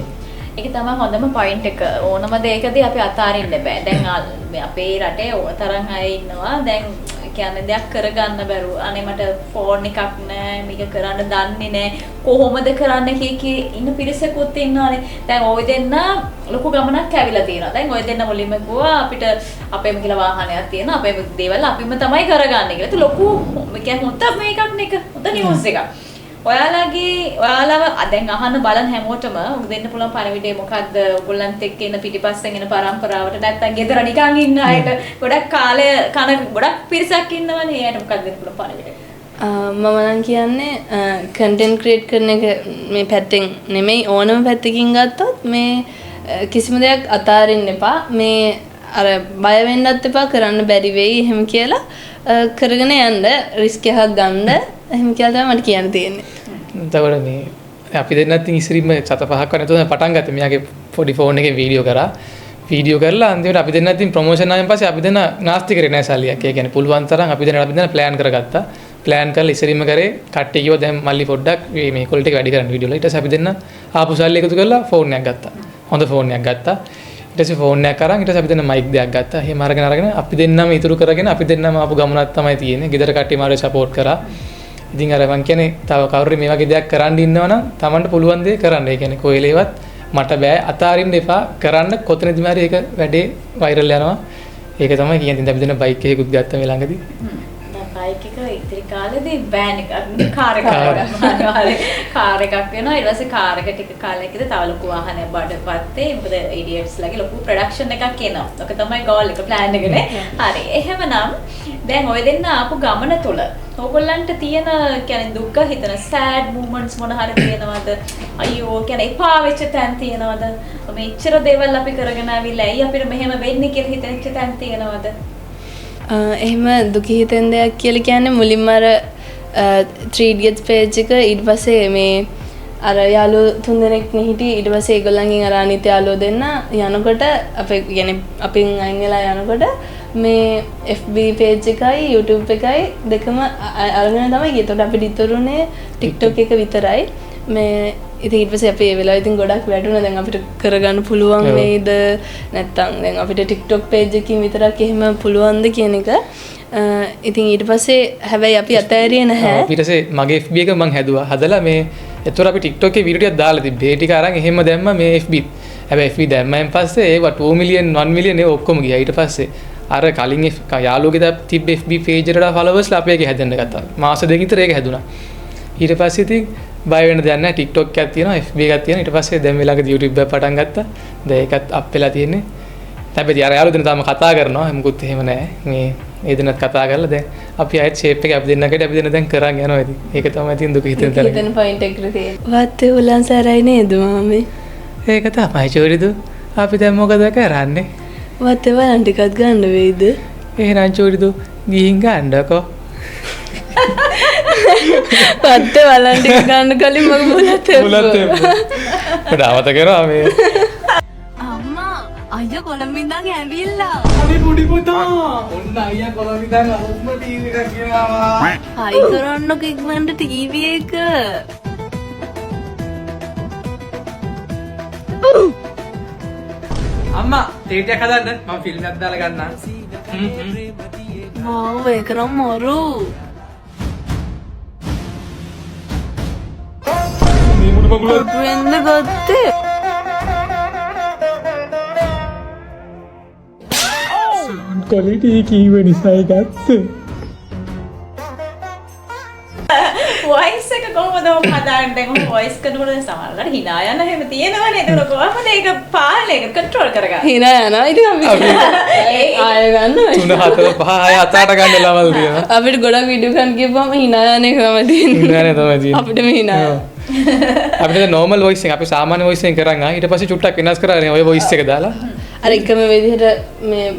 ඒක තමයි හොඳම පොයින්ට් එක. ඕනම දෙයකදී අපි අතාරින්න බෑ. දැන් අපේ රටේ තරම් අය ඉන්නවා. දැන් කියන්නේ දෙයක් කරගන්න බැරුව. අනේ මට ෆෝන් එකක් නෑ. මේක කරන්න දන්නේ නෑ. කොහොමද කරන්න කී ඉන්න පිරිසකුත් ඉන්නවානේ. දැන් ওই දෙන්න ලොකු ගමනක් ඇවිල්ලා තියෙනවා. දැන් ওই දෙන්න මුලින්ම කිව්වා අපිට අපේම කියලා වාහනයක් තියෙනවා. අපේම දේවල් අපිම තමයි කරගන්නේ කියලා. ඒක ලොකු කියන්නේ හොඳ මේකක් නේ. හොඳ නිවුස් එකක්. ඔයාලව දැන් අහන්න බලන හැමෝටම දෙන්න පුළුවන් පණිවිඩය මොකක්ද? ඔයගොල්ලන්ත් එක්ක ඉන්න පිටිපස්සෙන් එන පරම්පරාවට නැත්තම් ගෙදර නිකන් ඉන්න අයට ගොඩක් කාලය කන ගොඩක් පිරිසක් ඉන්නවනේ. ඒකට මොකක්ද දෙන්න පුළුවන් පණිවිඩය? මම නම් කියන්නේ කන්ටෙන්ට් ක්‍රියේට් කරන එක මේ පැත්තෙන් නෙමෙයි ඕනම පැත්තකින් ගත්තොත් මේ කිසිම දෙයක් අතාරින්න එපා. මේ අර බය වෙන්නත් එපා කරන්න බැරි වෙයි එහෙම කියලා කරගෙන යන්න රිස්ක් එකක් ගන්න. එහෙම කියලා තමයි මට කියන්න තියෙන්නේ. එතකොට මේ අපි දෙන්නත් ඉතින් 4-5ක් වගේ තමයි පටන් ගත්තේ. මෙයාගේ පොඩි ෆෝන් එකේ වීඩියෝ කරා. වීඩියෝ කරලා අන්තිමට අපි දෙන්නත් ඉතින් ප්‍රොමෝෂන් ආවෙන් පස්සේ අපි දෙන්න නාස්ති කරේ නැහැ සල්ලියක්. ඒ කියන්නේ පුළුවන් තරම් අපි දෙන්න ප්ලෑන් කරගත්තා. ප්ලෑන් කරලා ඉස්සරින්ම කරේ කට්ටිය කිව්වා දැන් මල්ලි පොඩ්ඩක් මේ ක්වොලිටි එක වැඩි කරන්න වීඩියෝ වල. ඊට පස්සේ අපි දෙන්න ආපු සල්ලි එකතු කරලා ෆෝන් එකක් ගත්තා. හොඳ ෆෝන් එකක් ගත්තා. ඊට පස්සේ ෆෝන් එකක් අරන් ඊට පස්සේ අපි දෙන්න මයික් දෙකක් ගත්තා. එහෙම අරගෙන අපි දෙන්නම ඉතුරු කරගෙන අපි දෙන්නම ආපු ගමනක් තමයි තියෙන්නේ. ගෙදර කට්ටිය මාරු සපෝට් කරා. ඉතින් අර මං කියන්නේ තව කවුරු මේ වගේ දෙයක් කරන්න ඉන්නවනම් Tamanට පුළුවන් දේ කරන්න. ඒ කියන්නේ කොහෙලේවත් මට බෑ අතාරින්න එපා කරන්න කොතනදිම හරි ඒක වැඩේ වෛරල් යනවා. ඒක තමයි කියන්නේ. දැන් අපි දෙන්න බයික් එකකුත් ගත්තා මේ ළඟදී. බයික් එක ඉතිරි කාලේදී බෑන් එකක් කාර් එකක් කාර් එකක් වෙනවා. ඊට පස්සේ කාර් එක ටික කාලයකදී තව ලොකු වාහනයක් බඩපත්තේ. මොකද ඉඩියට්ස් ලගේ ලොකු ප්‍රොඩක්ෂන් එකක් එනවා. ඒක තමයි ගෝල් එක ප්ලෑන් එකනේ. හරි. එහෙමනම් දැන් ඔය දෙන්න ආපු ගමන තුල ඕගොල්ලන්ට තියෙන කියන්නේ දුක හිතන sad moments මොන හරි තියෙනවද? අයියෝ කියන්නේ එපා වෙච්ච තැන් තියෙනවද? මෙච්චර දේවල් අපි කරගෙන ආවිල්ලා ඇයි අපිට මෙහෙම වෙන්නේ කියලා හිතෙච්ච තැන් තියෙනවද? එහෙම දුක හිතෙන දෙයක් කියලා කියන්නේ මුලින්ම අර 3 idiots page එක ඊට පස්සේ මේ අර යාළුවෝ තුන්දෙනෙක් නේ හිටියේ ඊට පස්සේ ඒගොල්ලන්ගෙන් අර අනිත් යාළුවෝ දෙන්න යනකොට අපේ කියන්නේ අපින් අයින් වෙලා යනකොට මේ FB page එකයි YouTube එකයි දෙකම අරගෙන තමයි ගියේ. ඒතකොට අපිට ඉතුරුනේ TikTok එක විතරයි. මේ ඉතින් ඊට පස්සේ අපි ඒ වෙලාවේ ඉතින් ගොඩක් වැටුණා. දැන් අපිට කරගන්න පුළුවන් වේද නැත්නම් දැන් අපිට TikTok page එකකින් විතරක් එහෙම පුළුවන්ද කියන එක. ඉතින් ඊට පස්සේ හැබැයි අපි අතෑරියේ නැහැ. ඊට පස්සේ මගේ FB එක මං හැදුවා. හදලා මේ ඒතර අපි TikTok එකේ වීඩියෝ ටිකක් දාලා තිබ්බේ. ඒ ටික අරන් එහෙම දැම්මා මේ FB. හැබැයි FB දැම්මෙන් පස්සේ ඒවා 2 million 1 million ඒ ඔක්කොම ගියා. ඊට පස්සේ අර කලින් යාළුවගේ තිබ්බ FB page එකට followers ලා අපේ එකේ හැදෙන්න ගත්තා. මාස දෙකකින් විතර ඒක හැදුනා. ඊට පස්සේ ඉතින් බය වෙන්න දෙයක් නැහැ. TikTok එකක් තියෙනවා, FB එකක් තියෙනවා. ඊට පස්සේ දැන් වෙලාවකදී YouTube එක පටන් ගත්තා. දැන් ඒකත් අප් වෙලා තියෙන්නේ. හැබැයි අර යාළුවෝ දෙන තාම කතා කරනවා. මොකුත් එහෙම නැහැ. මේ ඒ දෙන්නත් කතා කරලා දැන් අපි ආයෙත් shape එක අපි දෙන්නකට අපි දෙන්න දැන් කරන් යනවා ඉතින්. ඒක තමයි තියෙන දුක හිතෙන තරම. හිතෙන point එකට තියෙන. වත් උලන් සරයි නේද මාමේ? ඒක තමයි චෝරිදු. අපි දැන් මොකද කරන්නේ? වත් වලන් ටිකක් ගන්න වෙයිද? එහෙනම් චෝරිදු ගිහින් ගන්නකෝ. වත් වලන් ටික ගන්න කලින් මගේ මුලත් මට අවත කරා මේ අම්මා අයියා කොළඹින් ඉඳන් ඇවිල්ලා. අපි පුඩි පුතා ඔන්න අයියා කොළඹින් ඉඳන් ඔක්ම ටීවී එකක් ගෙනාවා. හයි කරන්නක ඉක්මනට ටීවී එක. අම්මා ටීටයක් හදන්න මම ෆිල්ම් එකක් දාලා ගන්නම්. මාව ඒකනම් මරු. මේ මුඩ බබුල වෙන්න ගත්තේ. ක්වලිටි කීව නිසා ගත්තේ. වොයිස් එක කොහොමද ඔබ හදාන්නේ? දැන් ඔය වොයිස් කරනකොට සමහරවිට hina යන හැම තියෙනවනේ. ඒක කොහොමද ඒක පාලනය කන්ට්‍රෝල් කරගන්නේ? hina යනවා. ඉතින් අපි ආය ගන්න 3 4 5 6 7 8 ගන්න ළමල් තියෙනවා. අපිට ගොඩක් වීඩියෝ ගන්න ගියපුවම hina යන එක තමයි තියෙන්නේ. hina යන තමයි තියෙන්නේ. අපිට මේ hina. අපිට normal voice එක අපි සාමාන්‍ය voice එකෙන් කරන් ආ ඊට පස්සේ චුට්ටක් වෙනස් කරලා ඔය voice එක දාලා අර එකම විදිහට මේ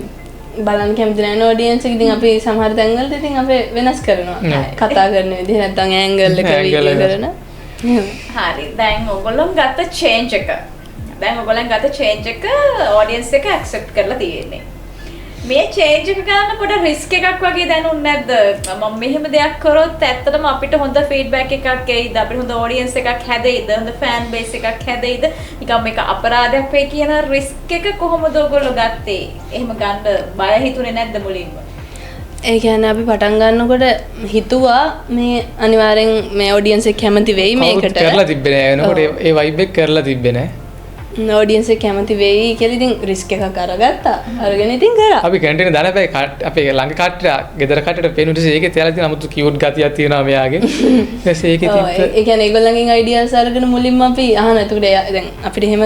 බලන්න කැමති නැහැ ඔඩියන්ස් එක. ඉතින් අපි සමහර තැන්වලදී ඉතින් අපි වෙනස් කරනවා. කතා කරන විදිහ නැත්නම් ඇන්ගල් එක වීඩියෝ කරන. හරි. දැන් ඔයගොල්ලෝ ගත්ත චේන්ජ් එක. දැන් ඔයගොල්ලන් ගත්ත චේන්ජ් එක ඔඩියන්ස් එක ඇක්සෙප්ට් කරලා තියෙන්නේ. මේ චේන්ජ් එක ගන්න පොඩ රිස්ක් එකක් වගේ දැනුන්නේ නැද්ද? මම මෙහෙම දෙයක් කරොත් ඇත්තටම අපිට හොඳ ෆීඩ්බැක් එකක් එයිද? අපිට හොඳ ඔඩියන්ස් එකක් හැදෙයිද? හොඳ ෆෑන් බේස් එකක් හැදෙයිද? නිකම් මේක අපරාධයක් වෙයි කියන රිස්ක් එක කොහොමද ඔයගොල්ලෝ ගත්තේ? එහෙම ගන්න බය හිතුනේ නැද්ද මුලින්ම? ඒ කියන්නේ අපි පටන් ගන්නකොට හිතුවා මේ අනිවාර්යෙන් මේ ඔඩියන්ස් එක කැමති වෙයි මේකට. කරලා තිබ්බේ නෑ. එනකොට ඒ වයිබ් එක කරලා තිබ්බේ නෑ. ඔඩියන්ස් එක කැමති වෙයි කියලා ඉතින් රිස්ක් එකක් අරගත්තා. අරගෙන ඉතින් කරා. අපි කැන්ටිනේ දාන බෑ අපේ ළඟ කට්ටිය ගෙදර කට්ටියට පේන විදිහට ඒකේ තියලා තියෙන 아무තු කියුට් ගතියක් තියෙනවා මෙයාගේ. ඊට පස්සේ ඒකේ තිබ්බ ඒ කියන්නේ ඒගොල්ලන්ගෙන් අයිඩියාස් අරගෙන මුලින්ම අපි අහන. එතකොට දැන් අපිට එහෙම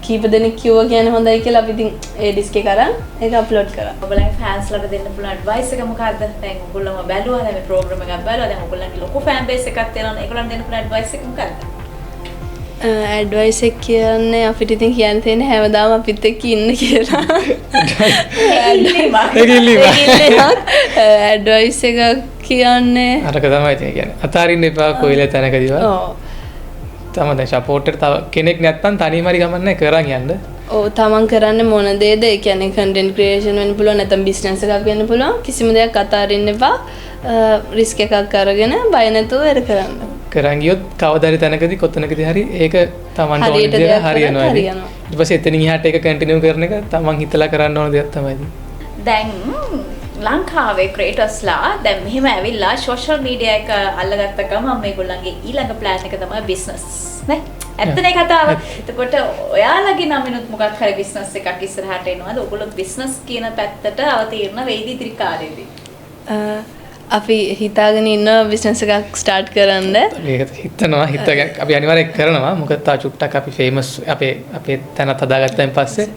කීප දෙනෙක් කිව්වා කියන්නේ හොඳයි කියලා අපි ඉතින් ඒ ඩිස්ක් එක අරන් ඒක අප්ලෝඩ් කරා. ඔයගොල්ලන්ගේ ෆෑන්ස්ලාට දෙන්න පුළුවන් ඇඩ්වයිස් එක මොකක්ද? දැන් ඔයගොල්ලෝම බැලුවා දැන් මේ ප්‍රෝග්‍රෑම් එකක් බැලුවා. දැන් ඔයගොල්ලන්ගේ ලොකු ෆෑන් බේස් එකක් තියෙනවා. ඒගොල්ලන් දෙන්න පුළුවන් ඇඩ්වයිස් එක මොකක්ද? ඇඩ්වයිස් එක කියන්නේ අපිට ඉතින් කියන්න තියෙන්නේ හැමදාම අපිත් එක්ක ඉන්න කියලා. ඇඩ්වයිස් එක කියන්නේ අරක තමයි කියන්නේ. අතාරින්න එපා කොයිල තැනකදීවත්. ඔව්. තමයි දැන් සපෝට් එකට තව කෙනෙක් නැත්නම් තනියම හරි ගමන් නැහැ කරන් යන්න. ඔව් තමන් කරන්නේ මොන දේද? ඒ කියන්නේ කන්ටෙන්ට් ක්‍රියේෂන් වෙන්න පුළුවන් නැත්නම් බිස්නස් එකක් වෙන්න පුළුවන්. කිසිම දෙයක් අතාරින්න එපා. රිස්ක් එකක් අරගෙන බය නැතුව වැඩ කරන්න. කරන් ගියොත් කවදා හරි තැනකදී කොතනකදී හරි ඒක තමන්ට ඕන හරියට විදිහට දෙයක් හරියනවා. කරත් ඉතින් හරියනවා. ඊට පස්සේ එතනින් එහාට ඒක කන්ටිනියු කරන එක තමන් හිතලා කරන්න ඕන දෙයක් තමයි ඉතින්. දැන් ලංකාවේ ක්‍රියේටර්ස්ලා දැන් මෙහෙම ඇවිල්ලා සෝෂල් මීඩියා එක අල්ලගත්ත ගමන් මේගොල්ලන්ගේ ඊළඟ ප්ලෑන් එක තමයි බිස්නස් නේ ඇත්තනේ කතාව. එතකොට ඔයාලගේ නමිනුත් මොකක් හරි බිස්නස් එකක් ඉස්සරහට එනවාද? ඔයගොල්ලෝ බිස්නස් කියන පැත්තට අවතීර්ණ වෙයිද ඉදිරි කාලෙදී? අපි හිතාගෙන ඉන්න බිස්නස් එකක් ස්ටාර්ට් කරන්න. ඒක හිතනවා අපි අනිවාර්යෙන් කරනවා. මොකද තා චුට්ටක් අපි ෆේමස් අපේ තැනත් හදාගත්තයින් පස්සේ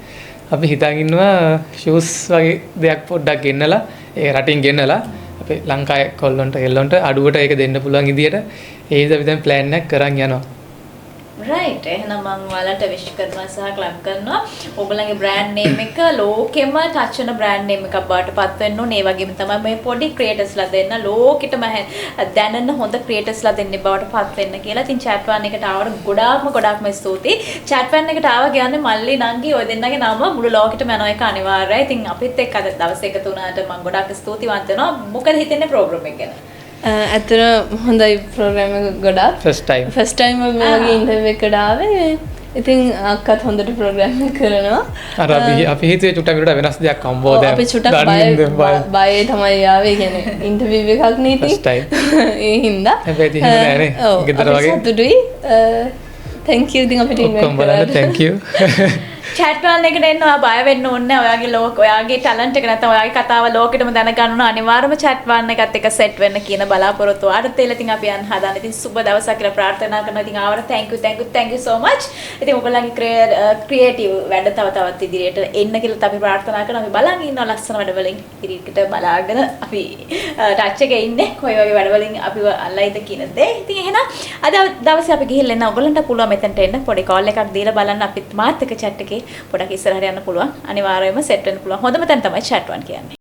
අපි හිතාගෙන ඉන්නවා ෂූස් වගේ දෙයක් පොඩ්ඩක් ගෙන්නලා ඒ රටින් ගෙන්නලා අපේ ලංකාවේ කොල්ලොන්ට එල්ලොන්ට අඩුවට ඒක දෙන්න පුළුවන් විදියට ඒ විදිහට අපි දැන් ප්ලෑන් එකක් කරන් යනවා. රයිට්. එහෙනම් මම ඔයාලට විශ් කරනවා සහ ක්ලබ් කරනවා. ඔයගොල්ලන්ගේ බ්‍රෑන්ඩ් නේම් එක ලෝකෙම ටච් වෙන බ්‍රෑන්ඩ් නේම් එකක් බවට පත් වෙන්න ඕනේ. ඒ වගේම තමයි මේ පොඩි ක්‍රියේටර්ස්ලා දෙන්න ලෝකෙටම දැනෙන හොඳ ක්‍රියේටර්ස්ලා දෙන්නේ බවට පත් වෙන්න කියලා. ඉතින් chat one එකට ආවට ගොඩාක්ම ස්තුතියි. chat one එකට ආවා කියන්නේ මල්ලි නංගි ඔය දෙන්නගේ නම මුළු ලෝකෙටම යන එක අනිවාර්යයි. ඉතින් අපිත් එක්ක අද දවසේ එකතු වුණාට මම ගොඩාක් ස්තුතිවන්ත වෙනවා. මොකද හිතන්නේ ප්‍රෝග්‍රෑම් එක ගැන? ඇත්තට හොඳයි ප්‍රෝග්‍රෑම් එක ගොඩාක්. ෆස්ට් ටයිම් මේ වගේ ඉන්ටර්විව් එකකට ආවේ. ඉතින් අක්කත් හොඳට ප්‍රෝග්‍රෑම් එක කරනවා. අර අපි හිතුවේ චුට්ටක් විතර වෙනස් දෙයක් හම්බෝ දැන්. අපි චුට්ටක් බය තමයි ආවේ. කියන්නේ ඉන්ටර්විව් එකක් නේ ඉතින්. ඒ හින්දා. හැබැයි එහෙම නෑ නේ. ගෙදර වගේ. සතුටුයි. thank you ඉතින් අපිට ඔක්කොම බලන්න thank you. chat one එකට එන්න ඔයා බය වෙන්න ඕනේ නැහැ. ඔයාගේ ටැලන්ට් එක නැත්නම් ඔයාගේ කතාව ලෝකෙටම දැනගන්න ඕන අනිවාර්යයෙන්ම chat one එකත් එක්ක සෙට් වෙන්න කියන බලාපොරොත්තු ආඩත් එල ඉතින් අපි යන්න හදාන. ඉතින් සුබ දවසක් කියලා ප්‍රාර්ථනා කරනවා. ඉතින් ආවට thank you so much. ඉතින් ඔයගොල්ලන්ගේ ක්‍රියේටිව් වැඩ තවත් ඉදිරියට එන්න කියලා අපි ප්‍රාර්ථනා කරනවා. අපි බලන් ඉන්නවා ලස්සන වැඩවලින් ඉදිරියට බලාගෙන අපි ටච් එකේ ඉන්නේ. කොයි වගේ වැඩවලින් අපිව අල්ලයිද කියන දේ. ඉතින් එහෙනම් අද දවසේ අපි ගිහිල්ලා එන්න ඔයගොල්ලන්ට පුළුවන් මෙතනට එන්න පොඩි කෝල් එකක් දීලා බලන්න අපිත් මාත් එක්ක chat එකේ පොඩක් ඉස්සරහට යන්න පුළුවන්. අනිවාර්යයෙන්ම සෙට් වෙන්න පුළුවන්. හොඳම තැන තමයි chat one කියන්නේ.